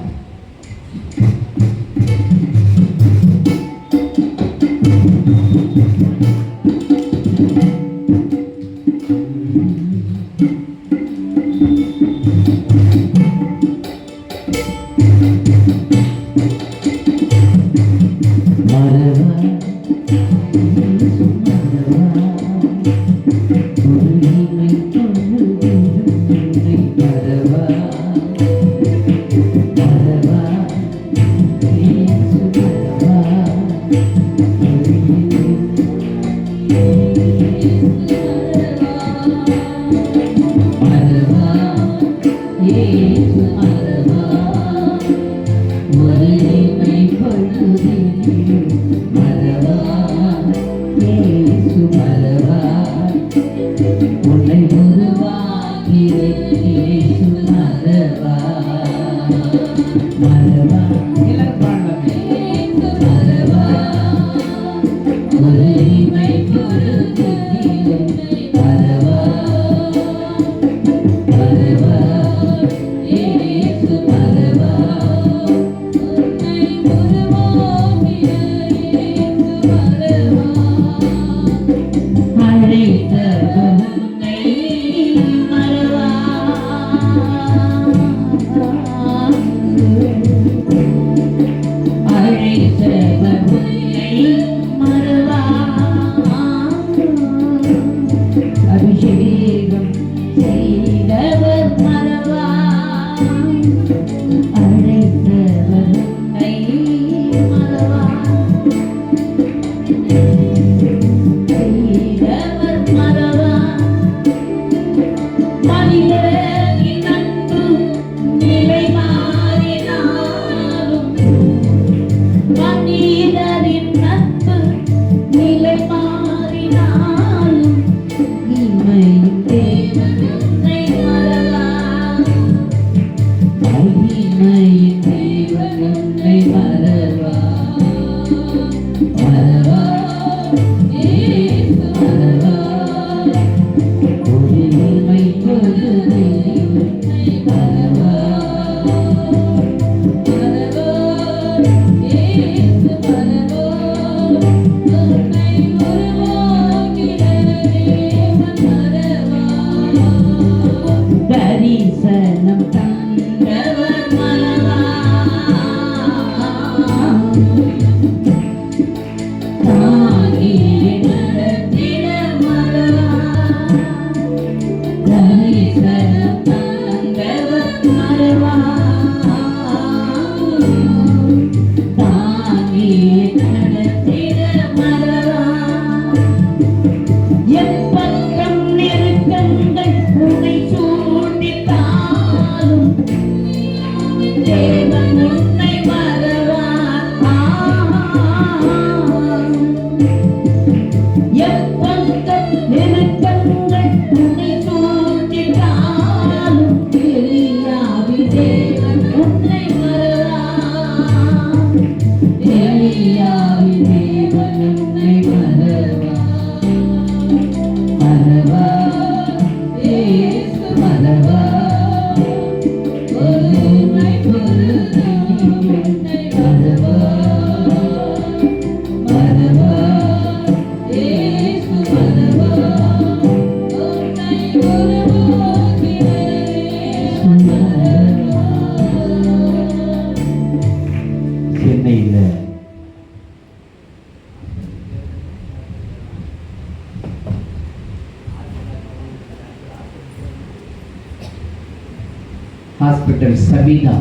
ஹாஸ்பிட்டல் சபீதா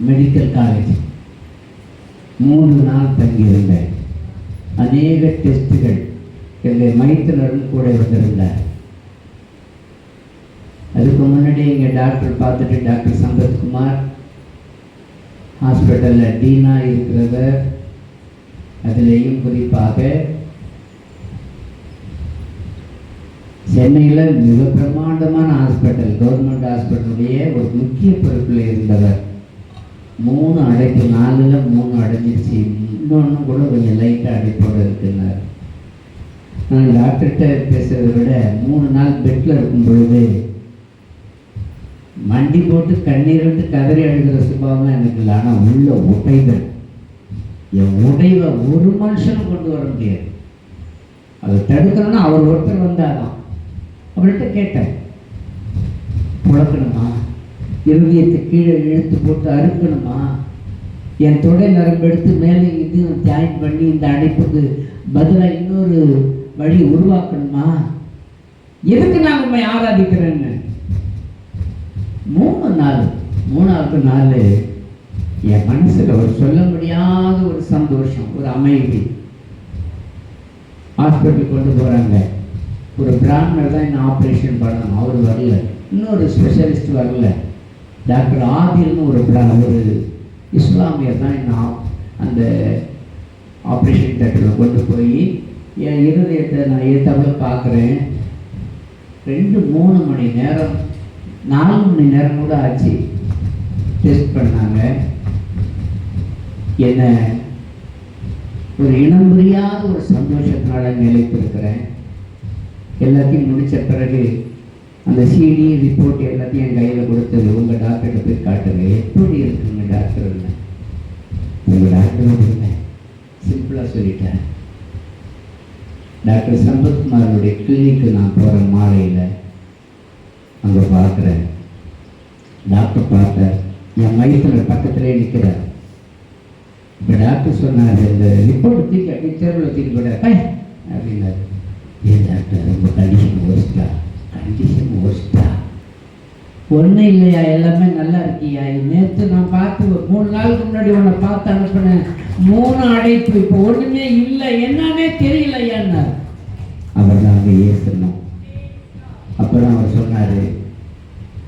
மெடிக்கல் காலேஜ் 3 நாள் தங்கியிருந்தேன். அநேக டெஸ்ட்டுகள் எங்கள் மைத்தினரும் கூட வந்திருந்தார். அதுக்கு முன்னாடி எங்கள் டாக்டர் பார்த்துட்டு டாக்டர் சம்பத்குமார் ஹாஸ்பிட்டலில் டீனாக இருக்கிறவர், அதிலேயும் குறிப்பாக சென்னையில் மிக பிரமாண்டமான ஹாஸ்பிட்டல், கவர்மெண்ட் ஹாஸ்பிட்டலுடைய ஒரு முக்கிய பொறுப்பில் இருந்தவர். 3 அடைப்பு, 4ல் 3 அடைஞ்சிருச்சு, இன்னொன்று கூட கொஞ்சம் லைட்டாக அடைப்போடு இருக்குன்னார். நான் டாக்டர்கிட்ட பேசுகிறத விட 3 நாள் பெட்டில் இருக்கும் பொழுது மண்டி போட்டு கண்ணீர் விட்டு கதறி அழுகிற சுபாவம் எனக்கு இல்லை. ஆனால் உள்ள உடைதல், என் உடைவை ஒரு மனுஷனும் கொண்டு வர முடியாது. அதை தடுக்கணும்னா அவர் ஒருத்தர் வந்தாதான். அவர்கிட்ட கேட்டேன், புழக்கணுமா, இருதயத்தை கீழே இழுத்து போட்டு அறுக்கணுமா, என் தொடை நரம்பு எடுத்து மேலே இதையும் ஜாயின் பண்ணி இந்த அடைப்புக்கு பதிலாக இன்னொரு வழி உருவாக்கணுமா, எதுக்கு நான் உண்மை ஆராதிக்கிறேன்னு 3 நாள் 3வது நாள் என் மனசில் ஒரு சொல்ல முடியாத ஒரு சந்தோஷம், ஒரு அமைதி. ஹாஸ்பிட்டல் கொண்டு போகிறாங்க. ஒரு பிராமணர் தான் இந்த ஆப்ரேஷன் பண்ணணும், அவர் வரல. இன்னொரு ஸ்பெஷலிஸ்ட் வரல. டாக்டர் ஆதில்னு ஒரு இஸ்லாமியர் தான் இன்னும் அந்த ஆப்ரேஷன் தேட்டரில் கொண்டு போய் என் இருதயத்தை நான் ஏற்றாப்புல பார்க்குறேன். 2-3 மணி நேரம் 4 மணி நேரம் கூட ஆச்சு. டெஸ்ட் பண்ணாங்க. என்ன ஒரு இனம் புரியாத ஒரு சந்தோஷத்தினால நிலைத்திருக்கிறேன். எல்லாத்தையும் முடித்த பிறகு அந்த சிடி ரிப்போர்ட் எல்லாத்தையும் என் கையில் கொடுத்தது. உங்கள் டாக்டர்கிட்ட போய் காட்டுங்க, எப்படி இருக்குங்க டாக்டர், இல்லை உங்கள் டாக்டர் இல்லை, சிம்பிளாக சொல்லிட்டேன். டாக்டர் சம்பத்குமாரோடைய கிளினிக்கு நான் போகிறேன். மாலையில் அங்கே பார்க்குறேன். டாக்டர் பார்த்தேன், என் மையத்தில் பக்கத்திலே நிற்கிறார். இப்போ டாக்டர் சொன்னார், இந்த ரிப்போர்ட் தூக்கி அப்படி தேர்வில் தூக்கி போட்டார் அப்படின்னாரு. ஏன் டாக்டர் ரொம்ப கண்டிஷன் ஒர்ஸ்டா? கண்டிஷன் ஒர்ஸ்டா? ஒன்றும் இல்லையா, எல்லாமே நல்லா இருக்கியா? நேற்று நான் பார்த்து 3 நாளுக்கு முன்னாடி உன்னை பார்த்து அனுப்பினேன், 3 அடைப்பு, இப்போ ஒன்றுமே இல்லை, என்னன்னே தெரியலையான்னா. அவர் தான் அங்கே ஏசணும். அப்போ தான் அவர் சொன்னார்,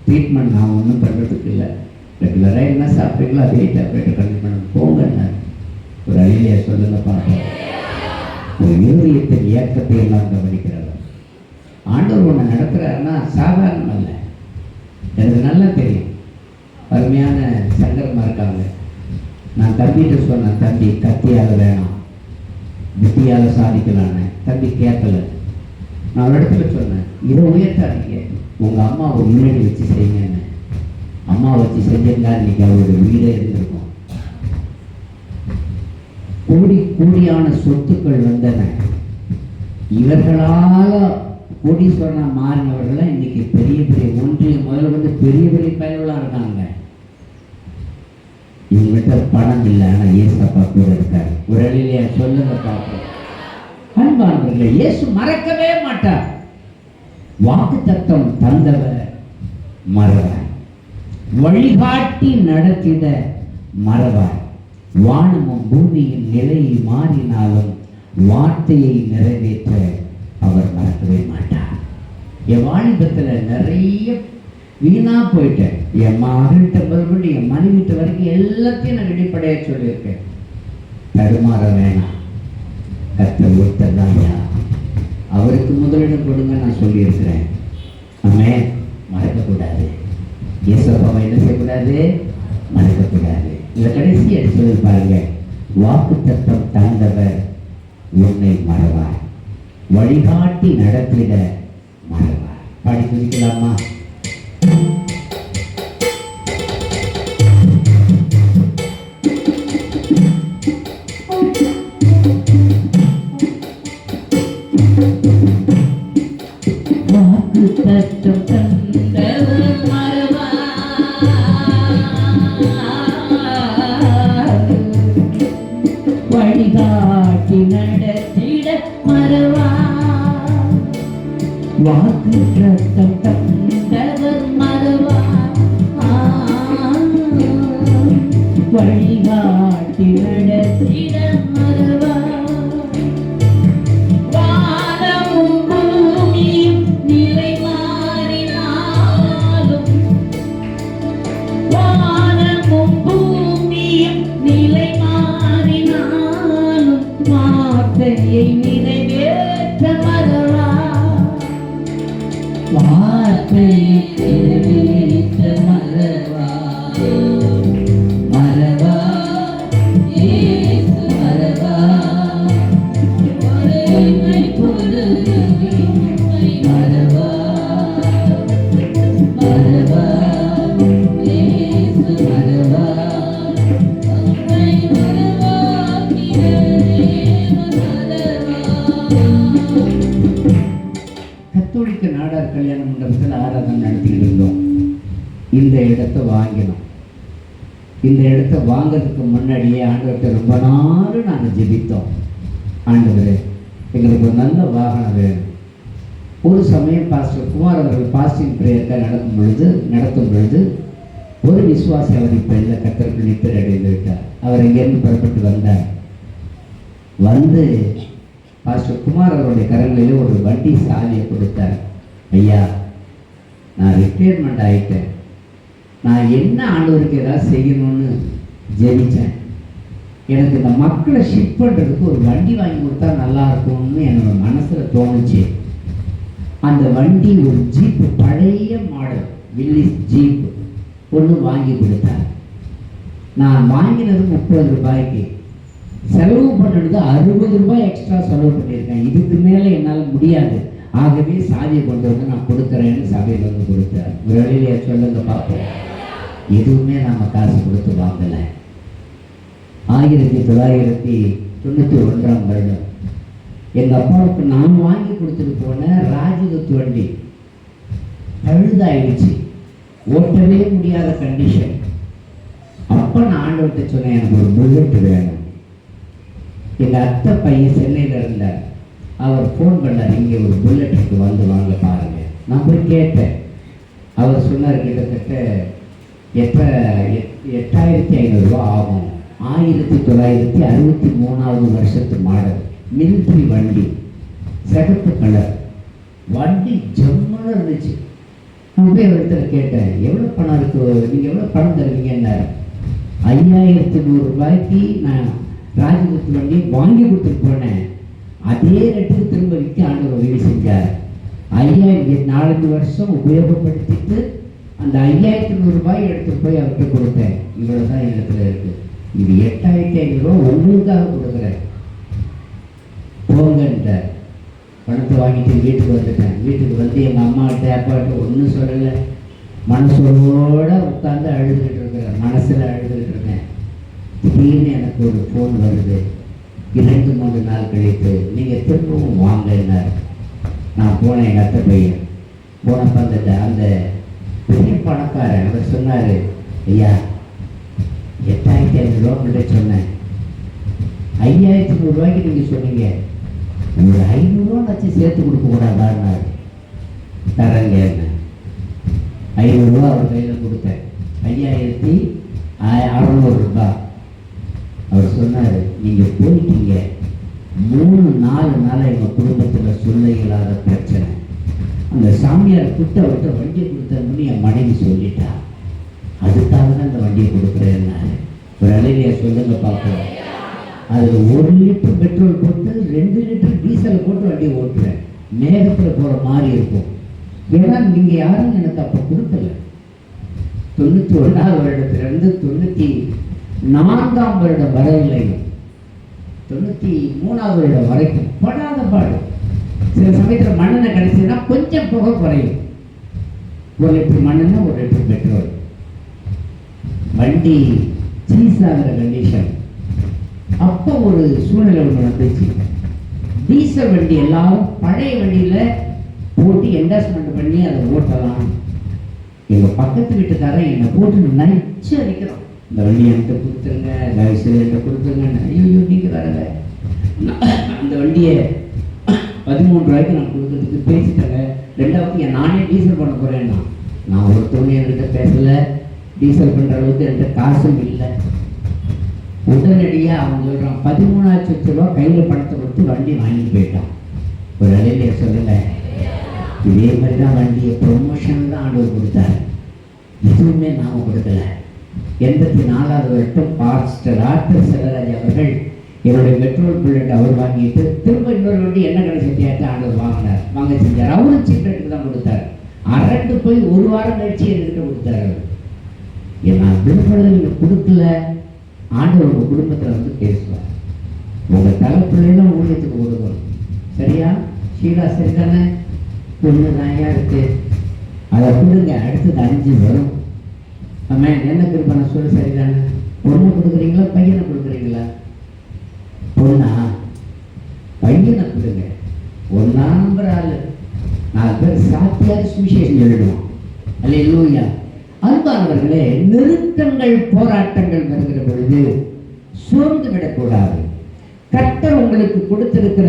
ட்ரீட்மெண்ட் நான் ஒன்றும் பண்ணுறதுக்கு இல்லை, ரெகுலராக என்ன சாப்பிட்றீங்களோ அதே டேப்லெட்டை கண்டிப்பாக பண்ண போங்கன்னார். ஒரு அழிலையா சொல்லுங்க பார்ப்போம். ஒரு இருதயத்தின் இயக்கத்தை எல்லாம் கவனிக்கிறவர் ஆண்டவர் ஒன்று நடத்துகிறாருன்னா சாதாரணம் இல்லை. எனக்கு நல்லா தெரியும். அருமையான சங்கரமாக இருக்காங்க. நான் தம்பிகிட்ட சொன்னேன், தம்பி கத்தியால் வேணாம், புத்தியால் சாதிக்கலான்னு. தம்பி கேட்கலை. நான் ஒரு இடத்துல சொன்னேன், இதை உயர்த்தாதீங்க, உங்கள் அம்மாவை முன்னாடி வச்சு செய்யுங்கன்னு. அம்மா வச்சு செஞ்சிருந்தா இன்னைக்கு அவரோட வீடே இருந்திருக்கும். கூடியான சொத்துக்கள் வந்தன. இவர்களால் கோடீஸ்வரனா மாறினவர்களாம் இன்னைக்கு பெரிய பெரிய ஒன்றியம் முதல்ல வந்து பெரிய பெரிய பயன்களாக இருக்காங்க. இவங்ககிட்ட பணம் இல்லை, ஆனால் இயேசப்பா கூட இருக்காரு. ஒரு அழிலையா சொல்லுங்க பார்ப்போம். அன்பானவர்களே, இயேசு மறக்கவே மாட்டார். வாக்குத்தத்தம் தந்தவர் மறவார், வழிகாட்டி நடத்திட மறவார். வானமும் பூமியின் நிலையை மாறினாலும் வார்த்தையை நிறைவேற்ற அவர் மறக்கவே மாட்டார். என் வாலிபத்தில் நிறைய வீணா போயிட்டேன். என் மகள்கிட்ட மறுபடியும் என் மனைவிட்ட வரைக்கும் எல்லாத்தையும் நான் வெளிப்படையாக சொல்லியிருக்கேன். தடுமாற வேணாம், கர்த்தர் ஒருத்தர் தான், அவருக்கு முதலிடம் கொடுங்க நான் சொல்லியிருக்கிறேன். ஆமே, மறக்கக்கூடாது. இயேசுவை என்ன செய்யக்கூடாது? மறக்கக்கூடாது. இந்த கடைசி சொல்லி பாருங்க, வாக்குத்தத்தம் தந்தவர் உன்னை மறவார், வழிகாட்டி நடத்திட மறவார். பாடி துதிக்கலாமா? வாக்குத்தத்தம் தந்தவர் வழிகாட்டி நடத்திட மறவார். வாக்குத்தத்தம் தந்தவர் மறவார், வழிகாட்டி நடத்திட மறவார். வானமும் பூமியும் நிலை மாறினாலும், வானமும் பூமியும் நிலை மாறினாலும் வார்த்தையை நிறைவேற்ற மறவார். வார்த்தையை நிறைவேற்ற மறவார், மறவார் இயேசு மறவார். ஒருமை பொருளுமை மறவார், மறவார் கத்தோலிக்க நாடார் கல்யாண மண்டபத்தில் ஆராதனை நடத்திட்டு இருந்தோம். இந்த இடத்தை வாங்கினோம். இந்த இடத்த வாங்கிறதுக்கு முன்னாடியே ஆண்டவர்கிட்ட ரொம்ப நாள் நாங்கள் ஜெபித்தோம். ஆண்டவரே, எங்களுக்கு ஒரு நல்ல வாகனம் வேணும். ஒரு சமயம் பாஸ்டர் குமார் அவர்கள் பாஸ்டிங் பிரேயர்கள் நடத்தும் பொழுது ஒரு விசுவாசி அவர் இப்போ இல்லை, கத்தருக்கு நித்திரை அடைந்து விட்டார். அவர் இங்கேருந்து புறப்பட்டு வந்தார். வந்து பாஸ்டர் குமார் அவருடைய கரங்களிலே ஒரு வண்டி சாவியை கொடுத்தார். ஐயா, நான் ரிட்டையர்மெண்ட் ஆகிட்டேன். நான் என்ன ஆண்டவருக்கு ஏதாவது செய்யணும்னு ஜெபித்தேன். எனக்கு இந்த மக்களை ஷிஃப்ட் பண்ணுறதுக்கு ஒரு வண்டி வாங்கி கொடுத்தா நல்லா இருக்கும்னு என்னோட மனசில் தோணுச்சு. அந்த வண்டி ஒரு ஜீப்பு, பழைய மாடல் வில்லிஸ் ஜீப் ஒன்று வாங்கி கொடுத்தார். நான் வாங்கினது 30 ரூபாய்க்கு, செலவு பண்ணுறது 60 ரூபாய் எக்ஸ்ட்ரா செலவு பண்ணியிருக்கேன். இதுக்கு மேலே என்னால் முடியாது, ஆகவே சாவியை கொண்டு வந்து நான் கொடுக்குறேன்னு சபையில் வந்து கொடுத்தார். ஒரு வழியிலே சொல்லுங்க பார்ப்போம். எதுவுமே நம்ம காசு கொடுத்து வாங்கலை. 1991ஆம் வருடம் எங்கள் அப்பாவுக்கு நான் வாங்கி கொடுத்துட்டு போன ராஜதூத் வண்டி பழுதாயிடுச்சு, ஓட்டவே முடியாத கண்டிஷன். அப்போ நான் ஆண்டவர்கிட்ட சொன்னேன், எனக்கு ஒரு புல்லட் வேணும். எங்கள் அத்தை பையன் சென்னையில் இருந்தார். அவர் ஃபோன் பண்ணார், இங்கே ஒரு புல்லட்டுக்கு வந்து வாங்க பாருங்க. நான் போய் கேட்டேன். அவர் சொன்னார், கிட்டத்தட்ட 8500 ரூபா ஆகும். 1963ஆவது வருஷத்து மாடல் மிலிட்ரி வண்டி, சிகப்பு கலர் வண்டி, ஜம்முன்னு இருந்துச்சு. நான் போய் ஒருத்தர் கேட்டேன், எவ்வளோ பணம் இருக்கு, நீங்கள் எவ்வளோ பணம் தருவீங்கன்னாரு. 5100 ரூபாய்க்கு நான் ராஜதூத் வண்டி வாங்கி கொடுத்துட்டு போனேன். அதே ரேட்டுக்கு திரும்ப விற்க ஆண்டவர் உதவி செஞ்சார். 4 வருஷம் உபயோகப்படுத்திட்டு அந்த 5100 ரூபாய் எடுத்துட்டு போய் அவர்கிட்ட கொடுத்தேன். இவ்வளோ தான் இடத்துல இருக்குது, இது 8500 ரூபா உங்களுக்காக கொடுக்குறேன், போங்கன்ட்டார். பணத்தை வாங்கிட்டு வீட்டுக்கு வந்துட்டேன். வீட்டுக்கு வந்து எங்கள் அம்மாட்ட அப்பாட்ட ஒன்றும் சொல்லலை, மனசோட உட்காந்து அழுதுகிட்டு இருக்கிறேன், மனசில் அழுதுகிட்டு இருக்கேன். திடீர்னு எனக்கு ஒரு ஃபோன் வருது. 2-3 நாள் கழித்து நீங்கள் திரும்பவும் வாங்கினார். நான் போனேன். எங்கள் அத்தை பையன் போனப்போ அந்த பெரிய பணக்காரன் அவர் சொன்னார், ஐயா 8500 ரூபா கிட்ட சொன்னேன், 5100 ரூபாய்க்கு நீங்கள் சொன்னீங்க, ஒரு 500 ரூபா வச்சு சேர்த்து கொடுக்கக்கூடாதான்னாரு. தரங்க, 500 ரூபா அவர் கையில் கொடுத்தேன். 5600 ரூபா. அவர் சொன்னார், நீங்கள் போயிட்டீங்க, 3-4 நாள் எங்கள் குடும்பத்தில் சொல்ல இல்லாத பிரச்சனை. அந்த சாமியார் கிட்ட அவர்கிட்ட வண்டியை கொடுத்ததுன்னு என் மனைவி சொல்லிட்டா, அதுக்காக தான் அந்த வண்டியை கொடுக்குறேன்னாரு. ஒரு அலையிலையா சொல்லுங்க பார்ப்போம். அதில் 1 லிட்டர் பெட்ரோல் போட்டு 2 லிட்டர் டீசல் போட்டு வண்டியை ஓட்டுறேன். மேகத்தில் போகிற மாதிரி இருக்கும். ஏன்னா நீங்கள் யாரும் எனக்கு அப்போ கொடுக்கல. 91ஆவது வருடத்திலிருந்து 94ஆம் வருடம் வரையிலையும் 93ஆவது வருடம் வரைக்கும் படாத பாடு. சில சமயத்தில் மண்ணெண்ணெய் கிடைச்சதுன்னா கொஞ்சம் புகை குறையும். 1 லிட்டர் மண்ணெண்ணெய் 1 லிட்டர் பெட்ரோல். வண்டி சீஸ் ஆகிற கண்டிஷன். அப்போ ஒரு சூழ்நிலை ஒன்று வந்துச்சு. டீசல் வண்டி எல்லாரும் பழைய வண்டியில் போட்டு என்டாஸ்மெண்ட் பண்ணி அதை ஓட்டலாம். எங்கள் பக்கத்து வீட்டுக்காரன் என்னை போட்டு நச்சு அடிக்கிறோம், இந்த வண்டி என்கிட்ட கொடுத்துருங்க, தயவுசெய்து என்கிட்ட கொடுத்துருங்க. ஐயோ நீங்கள் வரல, அந்த வண்டியை 13 ரூபாய்க்கு நான் கொடுக்குறதுக்கு பேசிட்டேங்க. 2வது நானே டீசல் பண்ண போகிறேன்னா, நான் ஒரு துணி என்கிட்ட பேசலை, டீசல் பண்ணுற அளவுக்கு என்கிட்ட காசும் இல்லை. உடனடியாக அவன் சொல்கிறான், 13,00,000 ரூபா கையில் பணத்தை கொடுத்து வண்டி வாங்கிட்டு போயிட்டான். ஒரு அலையிலே சொல்லுங்க, இதே மாதிரி தான் வண்டியை ப்ரொமோஷன் தான் ஆண்டவர் கொடுத்தாரு, எதுவுமே நாம் கொடுக்கல. 84ஆவது வருஷம் பாஸ்டர் ஆர்த்தர் செல்லராஜ் அவர்கள் என்னுடைய பெட்ரோல் புல்லட் அவர் வாங்கிட்டு திரும்ப இன்னொரு வண்டி என்ன கிடைச்சிட்டு ஆண்டவர் வாங்கினார், வாங்க செஞ்சார். அவரும் சீப் ரேட்டுக்கு தான் கொடுத்தாரு. அரண்டு போய் 1 வாரம் கழிச்சு என்கிட்ட கொடுத்தாரு. நான் விரும்புறது நீங்கள் கொடுக்கல, ஆண்டவர் உங்கள் குடும்பத்தில் வந்து பேசுவார். உங்கள் தலைப்பிள்ளைலாம் ஊழியத்துக்கு கொடுக்கணும். சரியா ஷீலா? சரிதானே? பொண்ணு தாயா இருக்கு, அதை கொடுங்க. அடுத்தது 5 வரும். ஆமாம், என்ன திருப்பண சொல்லு. சரிதானே? பொண்ணு கொடுக்குறீங்களா பையனை கொடுக்குறீங்களா? பொண்ணா? பையனை கொடுங்க. 1 நம்பர் ஆள். நான் பேர் சாத்தியாக சுவிசேஷம் எழுதுவான். அல்லேலூயா. அன்பானவர்களே, நிறுத்தங்கள் போராட்டங்கள் வருகிற பொழுது சோர்ந்து விடக்கூடாது. கர்த்தர் உங்களுக்கு கொடுத்திருக்கிற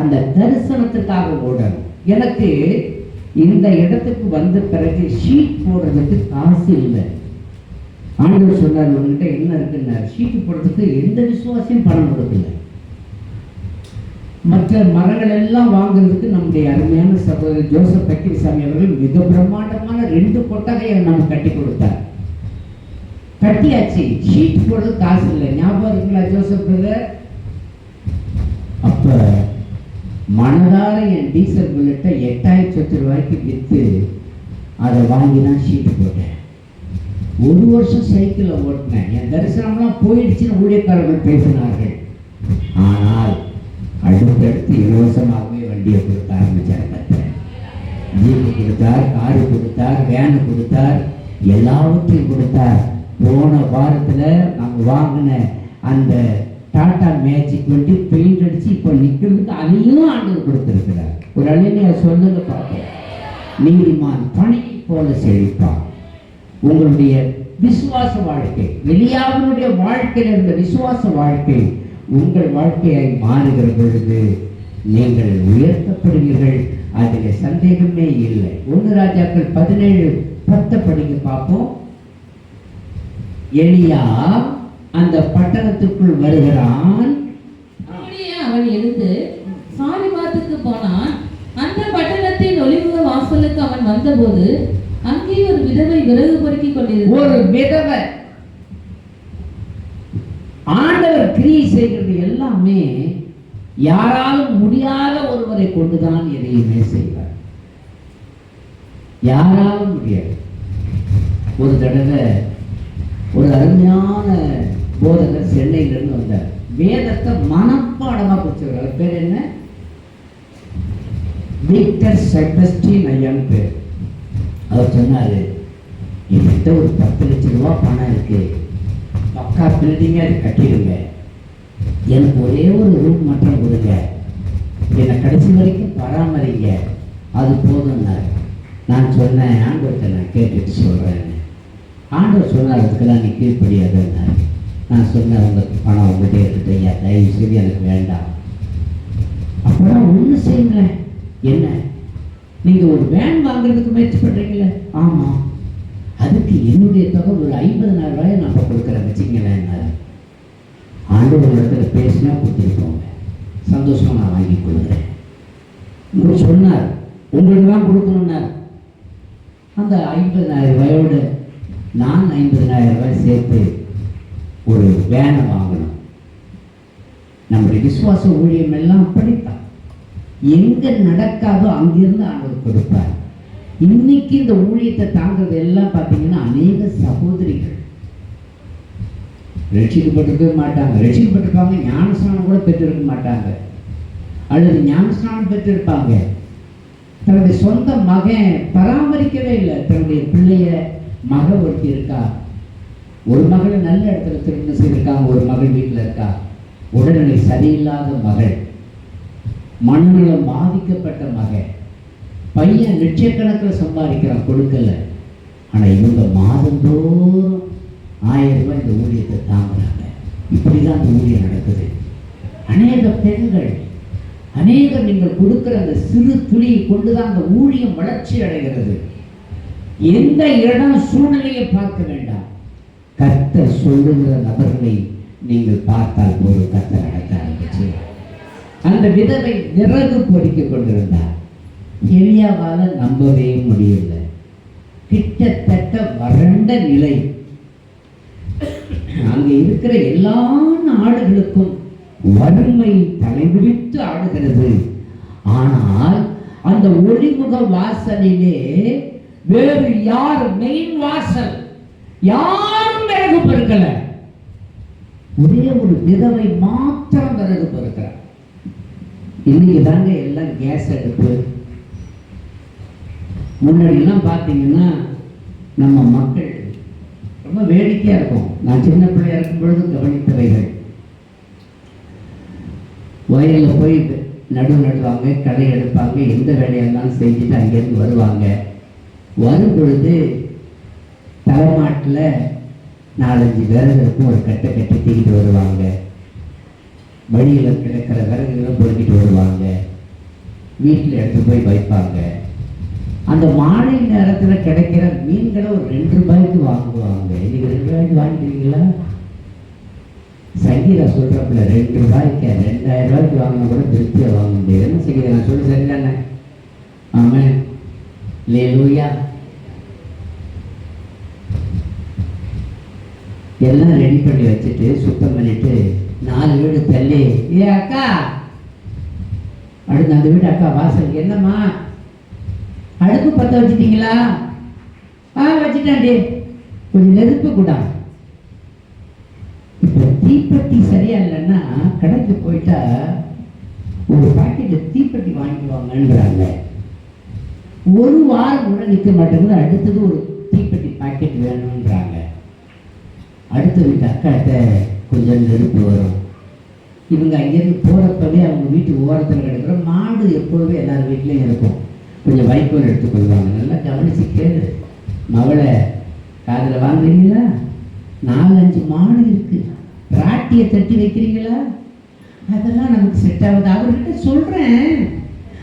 அந்த தரிசனத்துக்காக ஓடணும். எனக்கு இந்த இடத்துக்கு வந்த பிறகு ஷீட் போடுறதுக்கு காசு இல்லை. ஆண்டவர் சொன்னார், உங்ககிட்ட என்ன இருக்குன்னார். ஷீட்டு போடுறதுக்கு எந்த விசுவாசியும் பணம் கொடுக்கல. மற்ற மரங்கள் எல்லாம் வாங்குறதுக்கு நம்முடைய அருமையான சகோதரர் ஜோசப் பக்கிரிசாமி அவர்கள் மிக பிரம்மாண்டமான 2 கொட்டகையை நம்ம கட்டி கொடுத்தார். கட்டியாச்சு, ஷீட் போடுறது காசு இல்லை. ஞாபகம் இருக்குங்களா ஜோசப் பிரதர்? அப்ப மனதார என் டீசல் புல்லட்டை 8,000 ரூபாய்க்கு விற்று அதை வாங்கி தான் ஷீட்டு போட்டேன். 1 வருஷம் சைக்கிளில் ஓட்டினேன். என் தரிசனம்லாம் போயிடுச்சுன்னு ஊழியக்காரர்கள் பேசினார்கள். ஆனால் அடுத்தடுத்து இலவசமாகவே வண்டியை கொடுக்க ஆரம்பிச்சார். ஜீப்பு கொடுத்தார், காரு கொடுத்தார், வேனு கொடுத்தார், எல்லாவற்றையும் கொடுத்தார். போன வாரத்தில் நாங்கள் வாங்கின அந்த டாடா மேஜிக் வண்டி பெயிண்ட் அடித்து இப்போ நிற்கிறதுக்கு அதையும் ஆண்டவர் கொடுத்துருக்கிறார். ஒரு அழினியை சொல்லுங்க பார்ப்போம். நீதிமான் பணியை போல செழிப்பான். உங்களுடைய விசுவாச வாழ்க்கை, எலியாவினுடைய வாழ்க்கையில் இருந்த விசுவாச வாழ்க்கை உங்கள் வாழ்க்கையாய் மாறுகிற பொழுது நீங்கள் உயர்த்தப்படுவீர்கள். அதில் சந்தேகமே இல்லை. 1 ராஜாக்கள் 17:10 படிக்க பார்ப்போம். எலியா அந்த பட்டணத்துக்குள் வருகிறான். அவன் எழுந்து சாரிபாத்துக்கு போனான். அந்த பட்டணத்தின் ஒளிமுக வாசலுக்கு அவன் வந்தபோது அங்கே ஒரு விதவை விறகு பொறுக்கி கொண்டிருந்தார். ஒரு விதவை. ஆண்டவர் கிரியை செய்கிறது எல்லாமே யாராலும் முடியாத ஒருவரை கொண்டுதான் எதையுமே செய்வார். யாராலும் முடியாது. ஒரு தடவை ஒரு அருமையான போதகர் சென்னையிலிருந்து வந்தார். வேதத்தை மனப்பாடமா படிச்சவர். பேர் என்ன? விக்டர் செபஸ்டின் ஐயன் பேர். அவர் சொன்னாரு, என்கிட்ட ஒரு 10 லட்சம் ரூபாய் பணம் இருக்கு, பக்கா பில்டிங்க அது கட்டிடுங்க, எனக்கு ஒரே ஒரு ரூம் மட்டும் கொடுங்க, என்னை கடைசி வரைக்கும் பராமரிங்க, அது போதும்னார். நான் சொன்னேன், ஆண்டவர்கிட்ட நான் கேட்டுட்டு சொல்கிறேன். ஆண்டவர் சொன்னார், அதுக்கெல்லாம் நீ கீழ்ப்படியாதுன்னார். நான் சொன்னேன், உங்களுக்கு பணம் உங்கள்கிட்ட இருக்கட்டும் ஐயா, தயவு செய்து எனக்கு வேண்டாம். அப்போதான் ஒன்று செய்யுங்களேன். என்ன, நீங்கள் ஒரு வேன் வாங்குறதுக்கு முயற்சி பண்ணுறீங்களே? ஆமாம், அதுக்கு என்னுடைய தொகை ஒரு 50,000 ரூபாயை நான் கொடுக்குறேன் வச்சுங்களேன்னாரு. ஆண்டவர் இடத்துல பேசினா கொடுத்துருக்கோங்க, சந்தோஷமாக நான் வாங்கி கொடுக்குறேன். உங்களுக்கு சொன்னார், உங்களுக்கு தான் கொடுக்கணுன்னார். அந்த 50,000 ரூபாயோடு நான் 50,000 ரூபாய் சேர்த்து ஒரு வேனை வாங்கணும். நம்முடைய விசுவாச ஊழியம் எல்லாம் அப்படித்தான். எங்கே நடக்காதோ அங்கிருந்து ஆண்டவர் கொடுப்பார். இன்னைக்கு இந்த ஊழியத்தை தாங்கிறது எல்லாம் பார்த்தீங்கன்னா அநேக சகோதரிகள் ரட்சிக்கப்பட்டிருக்கவே மாட்டாங்க. ரட்சிக்கப்பட்டிருப்பாங்க, ஞானஸ்நானம் கூட பெற்றிருக்க மாட்டாங்க, அல்லது ஞானஸ்நானம் பெற்றிருப்பாங்க. தன்னுடைய சொந்த மகன் பராமரிக்கவே இல்லை. தன்னுடைய பிள்ளைய மக ஒருத்தி இருக்கா, ஒரு மகளை நல்ல இடத்துல திருமணம் செய்திருக்காங்க, ஒரு மகள் வீட்டில் இருக்கா, உடல்நிலை சரியில்லாத மகள், மனநலம் பாதிக்கப்பட்ட மகன், பையன் லட்சக்கணக்கில் சம்பாதிக்கிறான், கொடுக்கல. ஆனால் இவங்க மாதந்தோறும் 1000 ரூபாய் இந்த ஊழியத்தை தாங்குறாங்க. இப்படி தான் இந்த ஊழியம் நடக்குது. அநேக பெண்கள், அநேகர் நீங்கள் கொடுக்குற அந்த சிறு துளியை கொண்டு தான் அந்த ஊழியம் வளர்ச்சி அடைகிறது. எந்த இடம் சூழ்நிலையை பார்க்க வேண்டாம். கர்த்தர் சொல்லுகிற நபர்களை நீங்கள் பார்த்தால் போது கர்த்தர் நடக்க ஆரம்பிச்சு. அந்த விதவை விறகு பொறிக்க கொண்டிருந்தார். எலியாவால நம்பவே முடியல. கிட்டத்தட்ட வறண்ட நிலை. அங்கே இருக்கிற எல்லா நாடுகளுக்கும் வறுமை தலைவிரித்து ஆடுகிறது. ஆனால் அந்த ஒளிமுக வாசலிலே வேறு யார், மெயின் வாசல் யாரும் விறகு பொறுக்கல. ஒரே ஒரு விதவை மாத்திரம் விறகு பொறுக்கிறார். இன்னைக்கு தாங்க எல்லாம் கேஸ் அடுப்பு. முன்னாடிலாம் பார்த்தீங்கன்னா நம்ம மக்கள் ரொம்ப வேடிக்கையாக இருக்கும். நான் சின்ன பிள்ளையா இருக்கும் பொழுது கவனித்தவைகள், வயலில் போய் நடுவாங்க, களை எடுப்பாங்க, எந்த வேலையாக இருந்தாலும் செஞ்சுட்டு அங்கேருந்து வருவாங்க. வரும் பொழுது தலைமாட்டில் 4-5 விறகு இருக்கும், ஒரு கட்டை கட்டி தூக்கிட்டு வருவாங்க. வழியில் கிடக்கிற விறகுகளை பொறுக்கிட்டு வருவாங்க, வீட்டில் எடுத்து போய் வைப்பாங்க. அந்த மாலை நேரத்தில் கிடைக்கிற மீன்களை ஒரு 2 ரூபாய்க்கு வாங்குவாங்க. இன்னைக்கு 2 ரூபாய்க்கு வாங்கிக்கிறீங்களா? சங்கீதா சொல்கிறப்பல 2 ரூபாய்க்கு 2000 ரூபாய்க்கு வாங்கினா கூட திருப்தியாக வாங்க முடியாது. என்ன சங்கீதா நான் சொல்லி சரிதானே? ஆமென், அல்லேலூயா. எல்லாம் ரெடி பண்ணி வச்சுட்டு சுத்தம் பண்ணிட்டு 4 வீடு தள்ளி, ஏ அக்கா, அடுத்து அந்த வீடு அக்கா வாசலுக்கு, என்னம்மா அடுப்பு பற்ற வச்சுட்டீங்களா? வச்சுட்டாண்டி, கொஞ்சம் நெருப்பு கூட. இப்போ தீப்பெட்டி சரியா இல்லைன்னா கடைக்கு போயிட்டா ஒரு பாக்கெட்டு தீப்பெட்டி வாங்கிக்குவாங்கன்றாங்க. ஒரு வாரம் கூட நிற்க மாட்டேங்குது, அடுத்தது ஒரு தீப்பெட்டி பாக்கெட் வேணும்ன்றாங்க. அடுத்த வீட்டு அக்காட்ட கொஞ்சம் நெருப்பு வரும். இவங்க அங்கேருந்து போகிறப்பவே அவங்க வீட்டு ஓரத்தில் கிடக்கிற மாடு எப்பொழுதுமே எல்லார் வீட்லேயும் இருக்கும். கொஞ்சம் வைக்கோல் எடுத்துக்கொள்வாங்க. நல்லா கவனிச்சு கேளு மவளை, காதில் வாங்குறீங்களா? 4-5 மாடு இருக்கு, ராட்டியை தட்டி வைக்கிறீங்களா? அதெல்லாம் நமக்கு செட் ஆகுது. அவர்கிட்ட சொல்கிறேன்,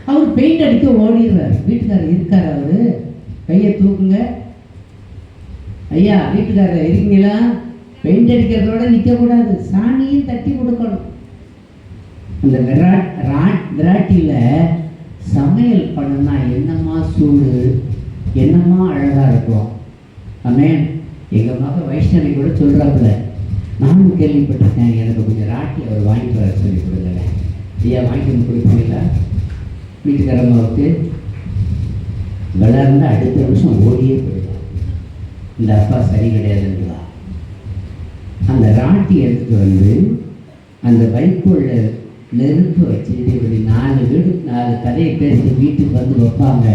அவர் பெயிண்ட் அடிக்க ஓடிடுறார். வீட்டுக்காரர் இருக்கார், அவரு கையை தூக்குங்க, ஐயா வீட்டுக்காரர் இருக்கீங்களா? பெயிண்ட் அடிக்கிறதோட நிற்கக்கூடாது, சாணியும் தட்டி கொடுக்கணும். அந்த விராட்டியில் சமையல் பண்ணுனா என்னம்மா சூடு, என்னம்மா அழகாக இருக்கும். ஆமென். எங்கள் மக வைஷ்ணவி கூட சொல்கிறாப்புல, நானும் கேள்விப்பட்டிருக்கேன், எனக்கு கொஞ்சம் ராட்டி அவர் வாங்கிட்டு வர சொல்லி கொடுங்க. ஐயா வாங்கிட்டு வந்து கொடுப்பீங்களா? வீட்டுக்காரம்மாவுக்கு வளர்ந்து அடுத்த நிமிஷம் ஓடியே போயிடுவான். இந்த அப்பா சரி கிடையாதுன்றா. அந்த ராட்டி எடுத்துகிட்டு வந்து அந்த வைக்கோலில் நெருப்பு வச்சுட்டு இப்படி 4 வீடு 4 கதையை பேசி வீட்டுக்கு வந்து வைப்பாங்க.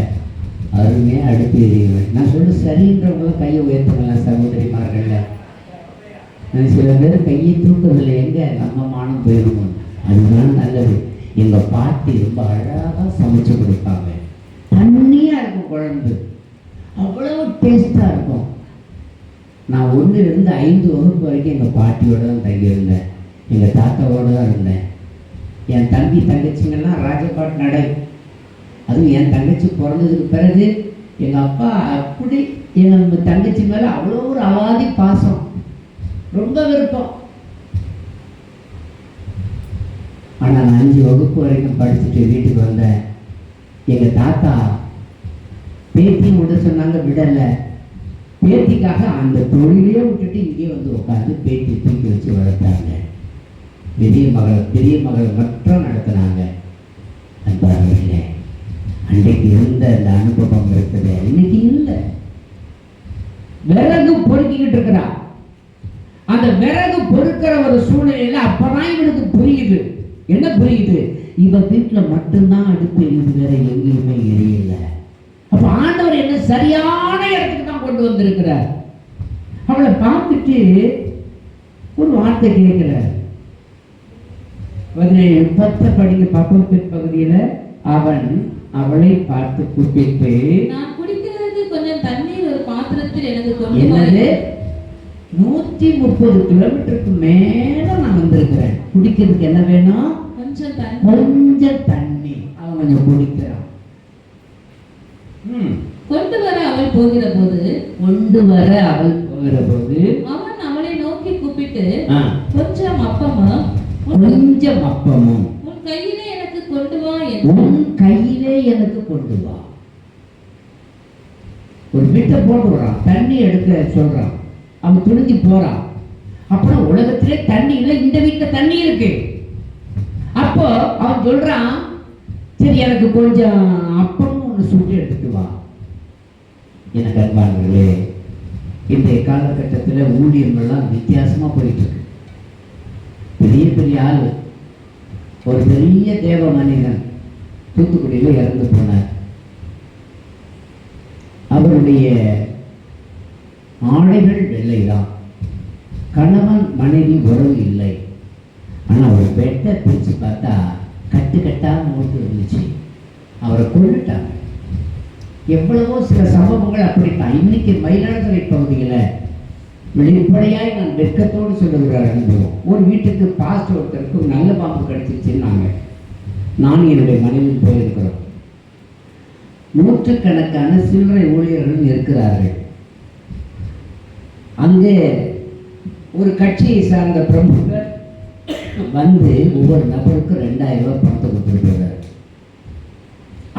அருமையாக அடுப்பு எறிவேன். நான் சொல்ல சரின்றவங்களாம் கையை உயர்த்துக்கலாம் சகோதரிமார்கள்ல. சில பேர் கையை தூக்குறதில்லை, எங்கே நம்ம மானம் போயிடுவோம். அதுதான் நல்லது. எங்கள் பாட்டி ரொம்ப அழகாக சமைச்சு கொடுப்பாங்க. தண்ணியாக இருக்கும் குழம்பு, அவ்வளோ டேஸ்ட்டாக இருக்கும். நான் 1லிருந்து 5 வகுப்பு வரைக்கும் எங்கள் பாட்டியோடு தான் தங்கியிருந்தேன், எங்கள் தாத்தாவோடு தான் இருந்தேன். என் தம்பி தங்கச்சிங்கெல்லாம் ராஜபாட் நடை. அதுவும் என் தங்கச்சி பிறந்ததுக்கு பிறகு எங்கள் அப்பா அப்படி எங்கள் தங்கச்சி மேலே அவ்வளோ ஒரு அவாதி பாசம், ரொம்ப விருப்பம். ஆனால் நான் 5 வகுப்பு வரைக்கும் படிச்சுட்டு வீட்டுக்கு வந்தேன். எங்கள் தாத்தா பேத்தி விட சொன்னாங்க, விடலை. பேத்திக்காக அந்த தொழிலே விட்டுட்டு இங்கே வந்து உட்காந்து பேத்தி தூக்கி வச்சு வளர்த்தாங்க. பெரிய மகளை மட்டும் நடத்தினாங்க. அன்பார்களே, அன்றைக்கு இருந்த அந்த அனுபவம் இருக்குது, இன்னைக்கு இல்லை. விறகு பொறுக்கிக்கிட்டு இருக்கிறா. அந்த விறகு பொறுக்கிற ஒரு சூழ்நிலையில அப்பதான் இவனுக்கு புரியுது. என்ன புரியுது? இவ வீட்டுல மட்டும்தான் அடுப்பு எரியுது, வேற எங்கேயுமே எரியல. அப்ப ஆண்டவர் என்ன சரியான இடத்துக்கு தான் கொண்டு வந்திருக்கிறார். அவளை பார்த்துட்டு ஒரு வார்த்தை கேட்கிறார். 17-10 படிக்க பார்ப்போம். பிற்பகுதியில அவன் அவளை பார்த்து கூப்பிட்டு, நான் குடிக்கிறதுக்கு கொஞ்சம் தண்ணீர் ஒரு பாத்திரத்தில் எனக்கு கொண்டு வா. என்னது 130 கிலோமீட்டருக்கு மேல நான் வந்திருக்கிறேன், குடிக்கிறதுக்கு என்ன வேணும்? கொஞ்சம் தண்ணி. அவன் கொஞ்சம் குடிக்கிறான். கொண்டு வர அவள் போகிற போது அவன் அவளை நோக்கி கூப்பிட்டு, கொஞ்சம் அப்பமும் உன் கையிலே எனக்கு கொண்டு வா. ஒரு பிட்டை போட்டுறான், தண்ணி எடுக்க சொல்றான். அவன் துணிஞ்சு போறான். அப்புறம் உலகத்திலே தண்ணி இல்லை, இந்த வீட்டுல தண்ணி இருக்கு. அப்போ அவன் சொல்றான், சரி எனக்கு கொஞ்சம் அப்பமும் ஒன்று சுட்டு எடுத்துட்டு வா. எனக்கு அன்பானவர்களே, இன்றைய காலகட்டத்தில் ஊழியர்கள்லாம் வித்தியாசமா போயிட்டு இருக்கு. பெரிய ஆள், ஒரு பெரிய தேவ மனிதன் தூத்துக்குடியில் இறந்து போனார். அவருடைய ஆடைகள் வெள்ளைதான், கணவன் மனைவி உறவு இல்லை. ஆனால் ஒரு பெட்டை பிரித்து பார்த்தா கட்டுக்கட்டாக மூட்டு இருந்துச்சு. அவரை கொண்டுட்டாங்க. எவ்வளவோ சில சம்பவங்கள் அப்படித்தான். இன்னைக்கு மயிலாடுதுறை பகுதியில் வெளிப்படையாய் நான் வெட்கத்தோடு சொல்லுகிற அனுபவம். ஒரு வீட்டுக்கு பாஸ்ட் ஒருத்தருக்கு நல்ல பாம்பு கடிச்சிருச்சுன்னாங்க. நான் என்னுடைய மனைவி போயிருக்கிறோம். நூற்றுக்கணக்கான சில்லறை ஊழியர்கள் இருக்கிறார்கள். அங்கே ஒரு கட்சியை சார்ந்த பிரமுகர் வந்து ஒவ்வொரு நபருக்கும் 2000 ரூபாய் பணத்தை கொடுத்துருக்கிறார்.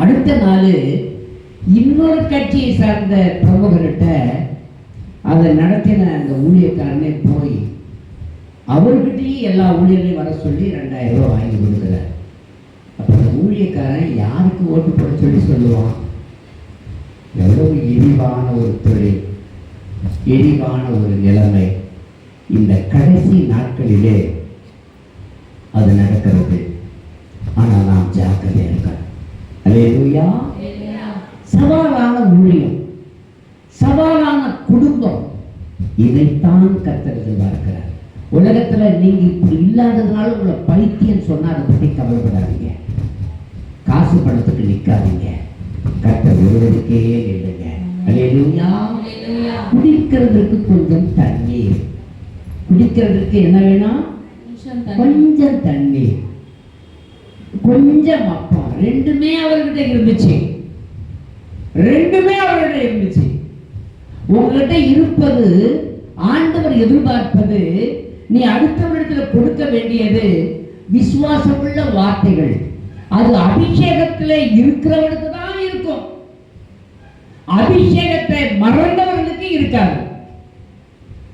அடுத்த நாள் இன்னொரு கட்சியை சார்ந்த பிரமுகர்கிட்ட அதை நடத்தின அந்த ஊழியக்காரனே போய் அவர்கிட்டயே எல்லா ஊழியர்களையும் வர சொல்லி 2000 ரூபாய் வாங்கி கொடுக்குறார். அப்போ அந்த ஊழியக்காரன் யாருக்கு ஓட்டு போட சொல்லி சொல்லுவான்? எவ்வளவு இழிவான ஒரு தொழில், இழிவான ஒரு நிலைமை. இந்த கடைசி நாட்களிலே அது நடக்கிறது. ஆனால் நாம் ஜாக்கிரதையா இருக்கணும். அல்லேலூயா. சவாலான ஊழியம், சவாலான குடும்பம், இதைத்தான் கர்த்தர் எதிர்பார்க்கிறார். உலகத்துல நீங்க இப்படி இல்லாததுனால உங்களை பைத்தியம் சொன்னா அதை பற்றி கவலைப்படாதீங்க. காசு பணத்துக்கு நிற்காதீங்க. கர்த்தர் ஒருவருக்கே நில்லுங்க. அல்லேலூயா. குடிக்கிறதுக்கு கொஞ்சம் தண்ணீர், குடிக்கிறதுக்கு என்ன வேணும்? கொஞ்சம் தண்ணீர், கொஞ்சம் அப்பம். ரெண்டுமே அவர்கிட்ட இருந்துச்சு, ரெண்டுமே அவர்கிட்ட இருந்துச்சு. உங்ககிட்ட இருப்பது, ஆண்டவர் எதிர்பார்ப்பது, நீ அடுத்தவரிடத்துல கொடுக்க வேண்டியது விசுவாசமுள்ள வார்த்தைகள். அது அபிஷேகத்திலே இருக்கிறவனுக்கு தான் இருக்கும். அபிஷேகத்தை மறந்தவர்களுக்கு இருக்காது.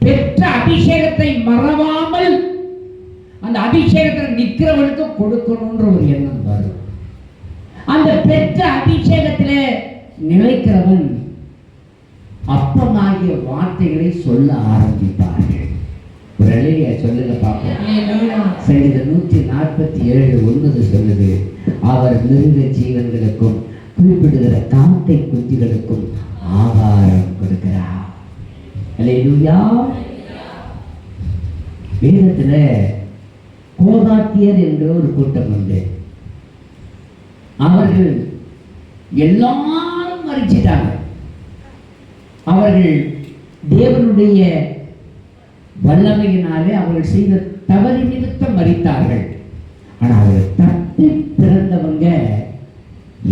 பெற்ற அபிஷேகத்தை மறவாமல் அந்த அபிஷேகத்தில் நிற்கிறவனுக்கு கொடுக்கணும்ன்ற ஒரு எண்ணம் வரும். அந்த பெற்ற அபிஷேகத்திலே நிலைக்கிறவன் அப்பமாகிய வார்த்தைகளை சொல்ல ஆரம்பிப்பார்கள். ஒரு அல்லேலூயா சொல்லுங்க பார்ப்போம். சங்கீதம் 147:9 சொல்லுது, அவர் மிருக ஜீவன்களுக்கும் குறிப்பிடுகிற காக்கை குஞ்சுகளுக்கும் ஆகாரம் கொடுக்கிறார். அல்லேலூயா. வேதத்துல கோகாத்தியர் என்ற ஒரு கூட்டம் உண்டு. அவர்கள் எல்லாரும் மறிச்சிட்டாங்க. அவர்கள் தேவனுடைய வல்லமையினாலே அவர்கள் செய்த தவறு நிமித்தம் மறித்தார்கள். ஆனால் அவர்கள் தப்பி பிறந்தவங்க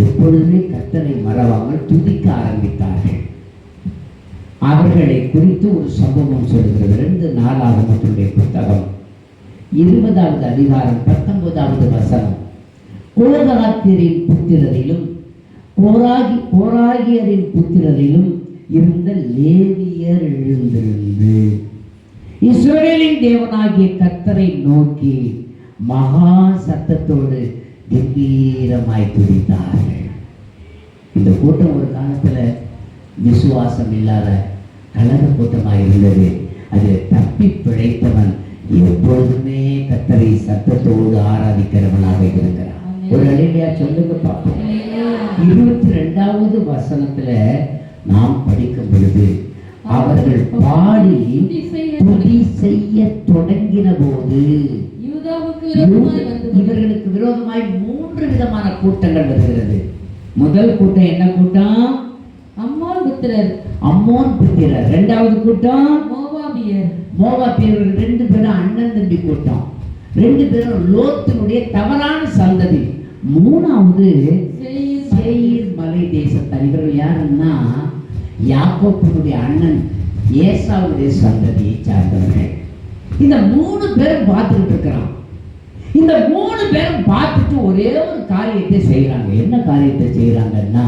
எப்பொழுதுமே கர்த்தரை மறவாமல் துதிக்க ஆரம்பித்தார்கள். அவர்களை குறித்து ஒரு சம்பவம் சொல்கிறது. 2 நாளாகமத்தினுடைய புத்தகம் 20வது அதிகாரம் 19வது வசனம். கோகாத்தியரின் புத்திரரிலும் கோராகியரின் புத்திரரிலும் இருந்த லேவியர் எழுந்திருந்து இஸ்ரவேலின் தேவனாகிய கர்த்தரை நோக்கி மகா சத்தத்தோடு கம்பீரமாய் துதித்தார்கள். இந்த கூட்டம் ஒரு காலத்துல விசுவாசம் இல்லாத கலக கூட்டமாக இருந்தது. அதில் தப்பி பிழைத்தவன் எப்பொழுதுமே கர்த்தரை சத்தத்தோடு ஆராதிக்கிறவனாக இருக்கிறான். ஒரு அல்லேலூயா சொல்லுங்க பார்ப்போம். 22வது வசனத்துல நாம் படிக்கும் பொழுது, அவர்கள் பாடி துதி செய்ய தொடங்கின போது இவர்களுக்கு விரோதமாய் 3 விதமான கூட்டங்கள் வருகிறது. முதல் கூட்டம் என்ன கூட்டம்? அம்மோன் புத்திரர். அம்மோன் புத்திரர். 2வது கூட்டம் மோவாபியர். மோவாபியர்கள் 2 பேரும் அண்ணன் தம்பி கூட்டம். 2 பேரும் லோத்தினுடைய தவறான சந்ததி. 3வது சேயீர் மலை தேசத்தார். இவர்கள் யாருன்னா யாக்கோபினுடைய அண்ணன் ஏசாவுடைய சந்ததியை சார்ந்தவர்கள். இந்த 3 பேரும் பார்த்துக்கிட்டு இருக்கிறான். இந்த 3 பேரும் பார்த்துட்டு ஒரே ஒரு காரியத்தை செய்யறாங்க. என்ன காரியத்தை செய்யறாங்கன்னா,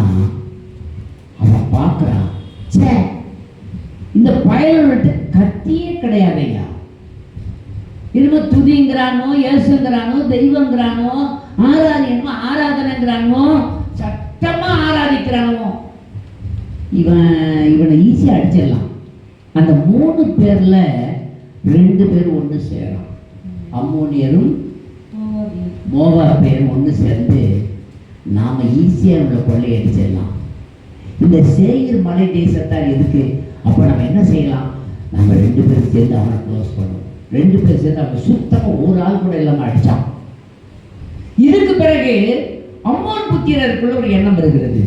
அவன் பார்க்கிறான், இந்த பயலுக்கு கத்தியே கிடையாதையா. இனிமே துதிங்கிறானோ, இயேசுங்கிறானோ, தெய்வங்கிறானோ, ஆராதனைங்கிறானோ, சட்டமா ஆராதிக்கிறானோ, இவனை ஈஸியா அடிச்சிடலாம். அந்த 3 பேர்ல 2 பேர் ஒன்று சேரும். அம்மோனியரும் மோவாபியரும் ஒன்று சேர்ந்து நாம ஈஸியா இவங்களை கொள்ளையடிச்சிடலாம். இந்த சேயீர் மலை தேசத்தார் எதுக்கு? அப்போ நம்ம என்ன செய்யலாம்? நம்ம 2 பேரும் சேர்ந்து அவனை க்ளோஸ் பண்ணுவோம். 2 பேர் சேர்ந்து அவனை சுத்தமாக ஒரு ஆள் கூட இல்லாமல் அடித்தான். இதுக்கு பிறகு அம்மோன் புத்திரருக்குள்ள ஒரு எண்ணம் வருகிறது.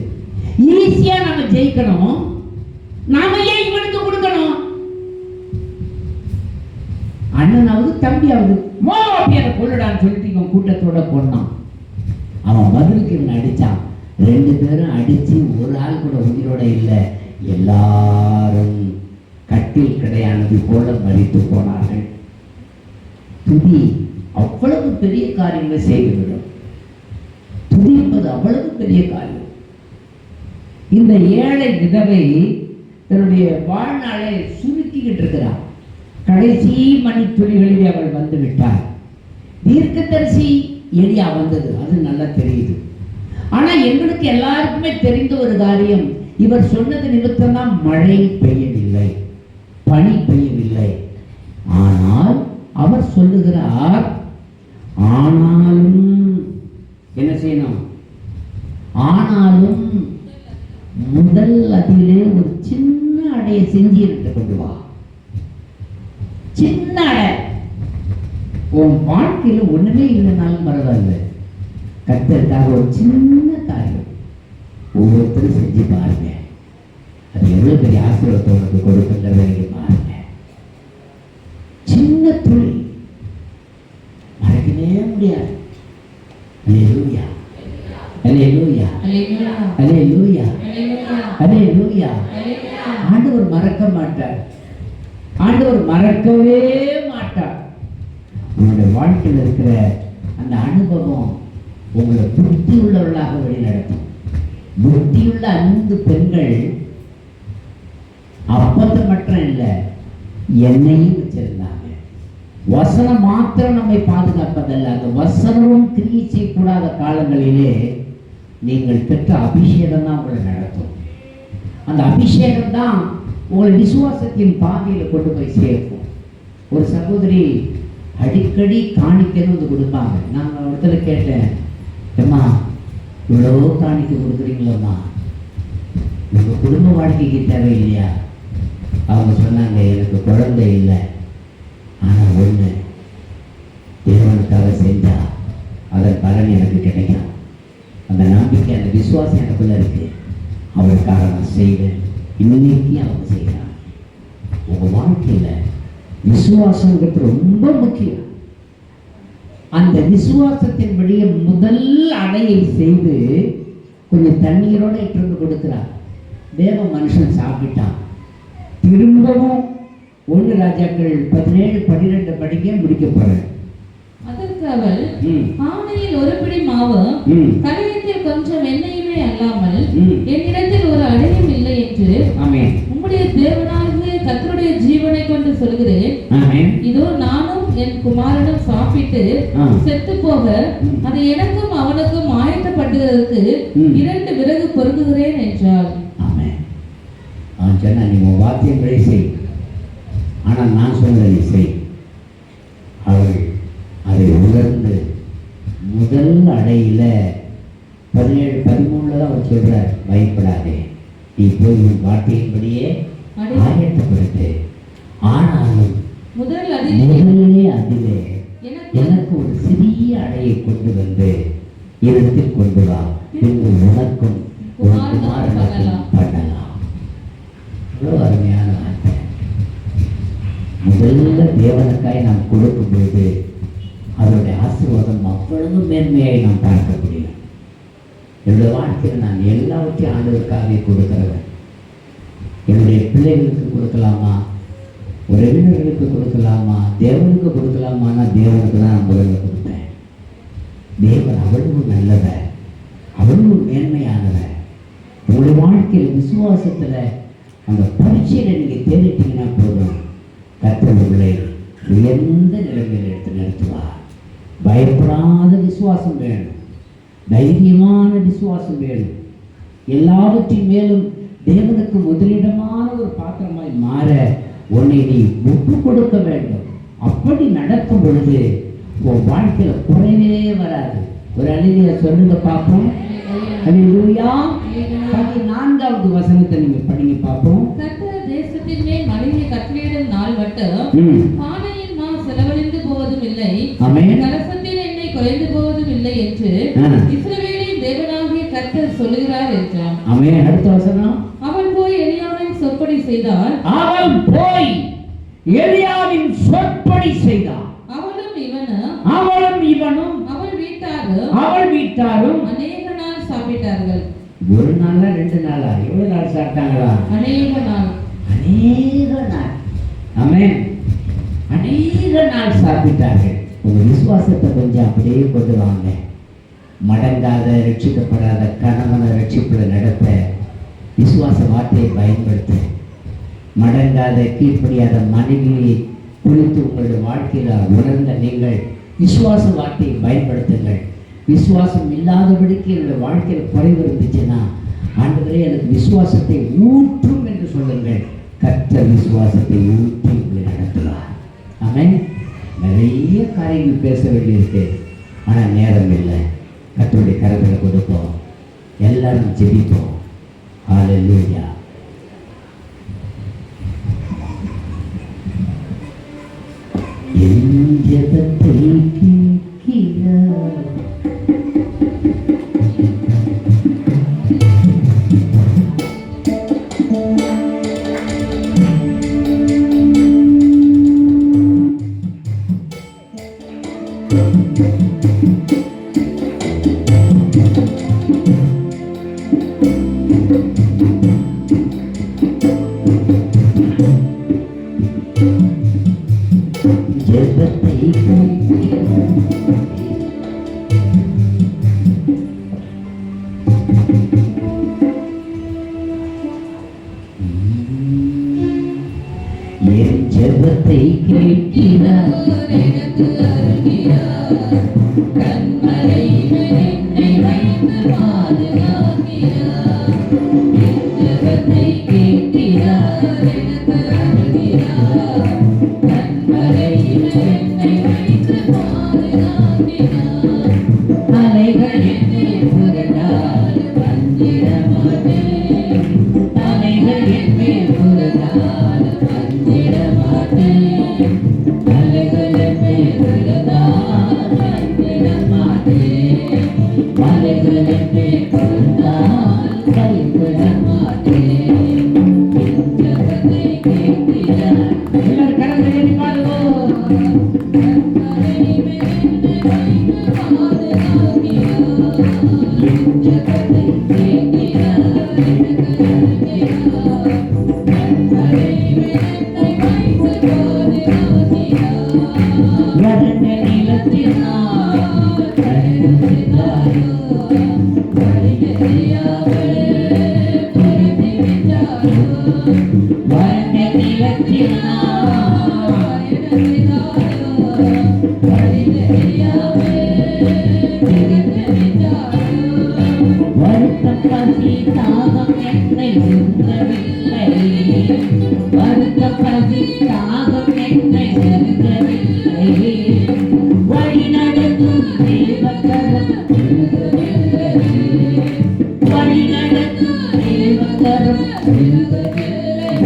ஈஸியா நம்ம ஜெயிக்கணும், நாம ஏன் இவனுக்கு கொடுக்கணும்? அண்ணனாவது தம்பியாவது மோபியார கொள்ளுடான்னு சொல்லிட்டு இவன் கூட்டத்தோட கொண்டான். அவன் பதிலுக்கு இவன் அடிச்சான். 2 பேரும் அடிச்சு ஒரு ஆள் கூட உயிரோட இல்லை. எல்லாரும் கட்டில் கிடையானது போல மறித்து போனார்கள். துதி அவ்வளவு பெரிய காரியங்களை செய்துவிடும். துதி என்பது அவ்வளவு பெரிய காரியம். இந்த ஏழை விதவை தன்னுடைய வாழ்நாளை சுருக்கிக்கிட்டு இருக்கிறார். கடைசி மணித்துளிகளிலே அவள் வந்து விட்டார். தீர்க்கதரிசி எலியா வந்தது, அது நல்லா தெரியுது. ஆனா எங்களுக்கு எல்லாருக்குமே தெரிந்த ஒரு காரியம், இவர் சொன்னது நிமித்தம் தான் மழை பெய்யவில்லை, பனி பெய்யவில்லை. ஆனால் அவர் சொல்லுகிறார், ஆனாலும் என்ன செய்யணும்? ஆனாலும் முதல் அதிலே ஒரு சின்ன அடையை செஞ்சு எடுத்து கொண்டு வா. சின்ன அடை. உன் வாழ்க்கையில ஒண்ணுமே இல்லைனாலும் பரவாயில்ல, கர்த்தருக்காக ஒரு சின்ன காரியம் ஒவ்வொருத்தரும் செஞ்சு பாருங்க. அது எவ்வளவு பெரிய ஆசீர்வாதத்தை உனக்கு கொடுக்கின்றதை பாருங்க. சின்ன துளி மறக்கவே முடியாது. அல்லேலூயா, அல்லேலூயா, அல்லேலூயா, அல்லேலூயா. ஆண்டவர் மறக்க மாட்டார். ஆண்டவர் மறக்கவே மாட்டார். உங்களுடைய வாழ்க்கையில் இருக்கிற அந்த அனுபவம் உங்களை புத்தி உள்ளவர்களாக வழிநடத்தும். புத்தியுள்ள 5 பெண்கள் அப்பத்தை மட்டும் இல்லை, என்னையும் வச்சிருந்தாங்க. வசனம் மாத்திரம் நம்மை பாதுகாப்பதல்ல, அந்த வசனமும் கிரியை செய்யக்கூடாத காலங்களிலே நீங்கள் பெற்ற அபிஷேகம் தான் உங்களை நடத்தும். அந்த அபிஷேகம் தான் உங்களை விசுவாசத்தின் பாதையில் கொண்டு போய் சேர்க்கும். ஒரு சகோதரி அடிக்கடி காணிக்கைன்னு வந்து கொடுப்பாங்க. நான் இடத்துல கேட்டேன், அம்மா இவ்வளோ காணிக்கை கொடுக்குறீங்களம்மா, உங்கள் குடும்ப வாழ்க்கைக்கு தேவை இல்லையா? அவங்க சொன்னாங்க, எனக்கு குழந்தை இல்லை, ஆனால் ஒன்று தேவனுக்காக செஞ்சா அதன் பலன் எனக்கு கிடைக்கும். அந்த நம்பிக்கை, அந்த விசுவாசம் எனக்குள்ள இருக்கு. அவளுக்காக நான் செய்வேன். இன்னைக்கு அவங்க செய்கிறாங்க. உங்கள் வாழ்க்கையில் விசுவாசங்கிறது ரொம்ப முக்கியம். அந்த விசுவாசத்தின்படியே முதல் அடையை செய்து கொஞ்சம் தண்ணீரோட இட்டு கொடுக்கிறார். தேவ மனுஷன் சாப்பிட்டான். திரும்பவும் 1 ராஜாக்கள் 17-12 படிக்க முடிக்க போறேன். அதற்கு அவள், பானையில் ஒரு பிடி மாவு, கடையத்தில் கொஞ்சம் எண்ணெயுமே அல்லாமல் என்னிடத்தில் ஒரு அடையும் இல்லை என்று உம்முடைய தேவனாகிய கர்த்தருடைய ஜீவனை கொண்டு சொல்கிறேன். இதோ நானும் என் குமாரனும் சாப்பிட்டு செத்து போக அதை எனக்கும் அவனுக்கும் ஆயத்தப்படுகிறதுக்கு 2 விறகு பொறுக்குகிறேன் என்றாள். அவன் சொன்னா, நீ உன் வார்த்தையை செய், ஆனால் நான் சொல்றதை நீ செய். அவள் அதை உணர்ந்து முதல் அடையில 17-13 தான் அவர் சொல்றார், பயப்படாதே, நீ போய் உன் வார்த்தையின்படியே ஆயத்தப்படுத்து. ஆனாலும் முதலே அதிலே எனக்கு ஒரு சிறிய அடையை கொண்டு வந்து இடத்தில் கொண்டு வா, பின்பு உனக்கும் ஒரு குமாரனுக்கும் பண்ணலாம். எவ்வளவு அருமையான வார்த்தை. முதல்ல தேவனுக்காய் நாம் கொடுக்கும் பொழுது அவருடைய ஆசீர்வாதம் அவ்வளவு மேன்மையாய் நாம் பார்க்க முடியும். என்னுடைய வாழ்க்கையில் நான் எல்லாவற்றையும் ஆண்டவருக்காகவே கொடுக்கிறவன். என்னுடைய பிள்ளைகளுக்கு கொடுக்கலாமா, உறவினர்களுக்கு கொடுக்கலாமா, தேவனுக்கு கொடுக்கலாமான்னா தேவனுக்கு தான் நான் முதல்ல கொடுப்பேன். தேவன் அவ்வளவு நல்லவர், அவ்வளவு மேன்மையானவர். உங்களுடைய வாழ்க்கையில் விசுவாசத்தில் அந்த பரீட்சையில் நீங்கள் தேடிட்டீங்கன்னா போதும், கர்த்தர் உங்களை உயர்ந்த நிலைமையில் எடுத்து நிறுத்துவார். பயப்படாத விசுவாசம் வேணும், தைரியமான விசுவாசம் வேணும். எல்லாவற்றின் மேலும் தேவனுக்கு முதலிடமான ஒரு பாத்திரமாய் மாற உன்னை நீ ஒப்பு கொடுக்க வேண்டும். அப்படி நடக்கும் பொழுது உன் வாழ்க்கையில குறைவே வராது. ஒரு அல்லேலூயா சொல்லுங்க பார்ப்போம். அல்லேலூயா. 14வது வசனத்தை நீங்க படிங்க பார்ப்போம். கர்த்தர் தேசத்தின் மேல் மழையை கட்டளையிடும் நாள் மட்டும் பானையின் மா செலவழிந்து போவதும் இல்லை, கலசத்தின் எண்ணெய் குறைந்து போவதும் இல்லை என்று இஸ்ரவேலின் தேவனாகிய கர்த்தர் சொல்லுகிறார் என்றான். ஆமென். அடுத்த வசனம். அவன் போய் எலியாவின் சொற்படி செய்தார். அவன் போய் எலியாவின் சொற்படி செய்தான். அவளும் இவனும் அவள் வீட்டாரும் அநேக நாள் சாப்பிட்டார்கள். ஒரு நாளா 2 நாளா எவ்வளவு நாள் சாப்பிட்டாங்களா? அநேக நாள். ஆமென். அநேக நாள் சாப்பிட்டார்கள். உங்க விசுவாசத்தை கொஞ்சம் அப்படியே கொண்டு வாங்க. மடங்காத ரட்சிக்கப்படாத கணவனை ரட்சிப்புல நடத்த விசுவாச வார்த்தையை பயன்படுத்த, மடங்காத கீழ்ப்படியாத மனைவியை குறித்து உங்களுடைய வாழ்க்கையில உணர்ந்த நீங்கள் விசுவாச வார்த்தையை பயன்படுத்துங்கள். விசுவாசம் இல்லாதபடிக்கு என்னுடைய வாழ்க்கையில் குறைவு இருந்துச்சுன்னா, ஆண்டவரே எனக்கு விசுவாசத்தை ஊற்றும் என்று சொல்லுங்கள். கர்த்தர் விசுவாசத்தை ஊற்றி உங்களை நடத்துவார். ஆமென். நிறைய காரியங்கள் பேச வேண்டியிருக்கு, ஆனால் நேரம் இல்லை. கர்த்தருடைய கரத்தில் கொடுப்போம், எல்லாரும் ஜெபிப்போம். ஹல்லேலூயா. என் ஜெபத்தை கேட்கிறார். ஜெபத்தை என் ஜெபத்தை கேட்கிறார். எனக்கு அருகிறார். கண்மலையில் என்னை வைத்து பாதுகாக்கிறார். என் ஜெபத்தை கேட்கிறார். எனக்கு அருகிறார். கண்மலையில் என்னை வைத்து பாதுகாக்கிறார். அலைகள் என்னை புரண்டால் அஞ்சிட மாட்டேன். அலைகள் என்னை புரண்டால் அஞ்சிட மாட்டேன். அலைகள் என்னை புரண்டால் அஞ்சிட மாட்டேன். அலைகள் என்னை புரண்டால் பயப்பட மாட்டேன். என் ஜெபத்தை கேட்கிறார். எல்லாரும் கரங்களை ஏற்றி பாடுவோம். கண்மலையில் என்னை வைத்து பாதுகாக்கிறார். என் ஜெபத்தை கேட்கிறார். எனக்கு அருகிறார். கண்மலையில் என்னை வைத்து பாதுகாக்கிறார். வறண்ட நிலத்தினால் கருதுகிறாரோ, வழியறியாமல் துரத்தி விட்டாரோ. வறண்ட நிலத்தினால் கருதுகிறாரோ, வழியறியாமல் துரத்தி விட்டாரோ. வருத்தம் பசி தாகம் என்னை உந்தவில்லை. வருத்தம் பசி தாகம் என்னை உந்தவில்லை. வழி நடத்தும் தேவக்கரம் விலகவில்லை. வழி நடத்தும் தேவக்கரம் விலகவில்லை.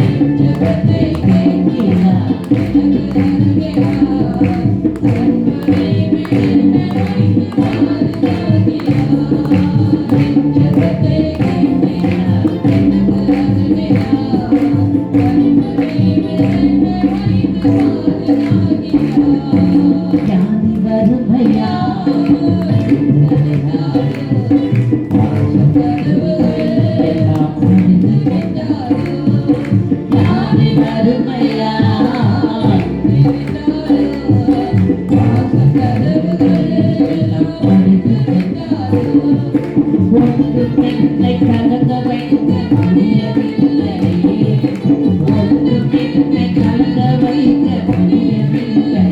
என் ஜெபத்தை கேட்கிறார். எனக்கு அருகிறார். கண்மலையில் என்னை வைத்து பாதுகாக்கிறார். என் ஜெபத்தை கேட்கிறார். எனக்கு அருகிறார். கண்மலையில் என்னை வைத்து பாதுகாக்கிறார். ஜாதி வறுமையா எல்லாம் முடிந்து விட்டாரோ. ஜாதி வறுமையா எல்லாம் முடிந்து விட்டாரோ. ஒன்று பெண்ணை கலங்க வைக்க முடியவில்லை. ஒன்று பெண்ணை கலங்க வைக்க முடியவில்லை.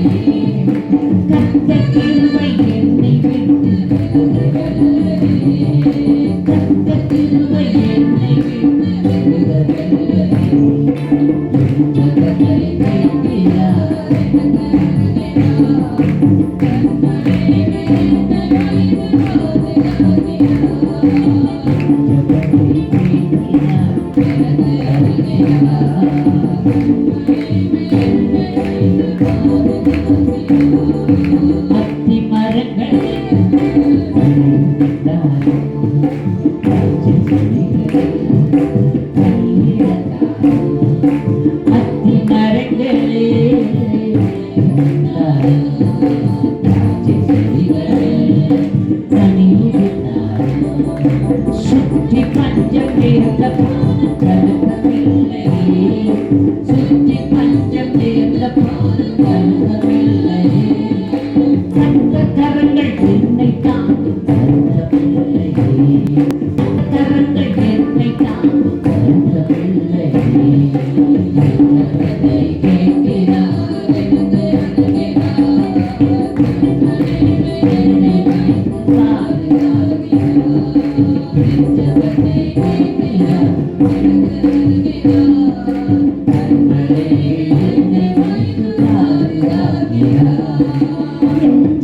கர்த்தர் கிருபை என்னை விட்டு விலகவில்லை. கர்த்தர் கிருபை என்னை விட்டு விலகவில்லை. என் ஜெபத்தை கேட்கிறார். எனக்கு அருகிறார். கண்மலையில் என்னை வைத்து பாதுகாக்கிறார். ஜெபத்தை கேட்கிறார். சேர்ந்த போது கருதவில்லையே, சுற்றி பஞ்சம் சேர்ந்த போது கருதவில்லையே, கத்த கரங்கள் என்னை தாங்கும் கருதவில்லையே, கரங்கள் என்னை தாங்கும் கருதவில்லையே, கருததை கேட்கிறார் என்று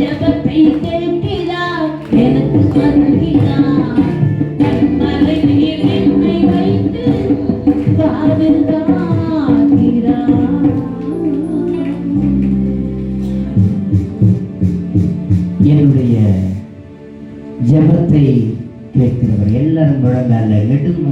ஜபத்தை கேட்கிறார், எனக்கு சொல்கிறார், கண்மலையில் என்னை வைத்து பாதுகாக்கிறார். என்னுடைய ஜெபத்தை கேட்கிறவர் எல்லாரும் முழங்கால நெடும்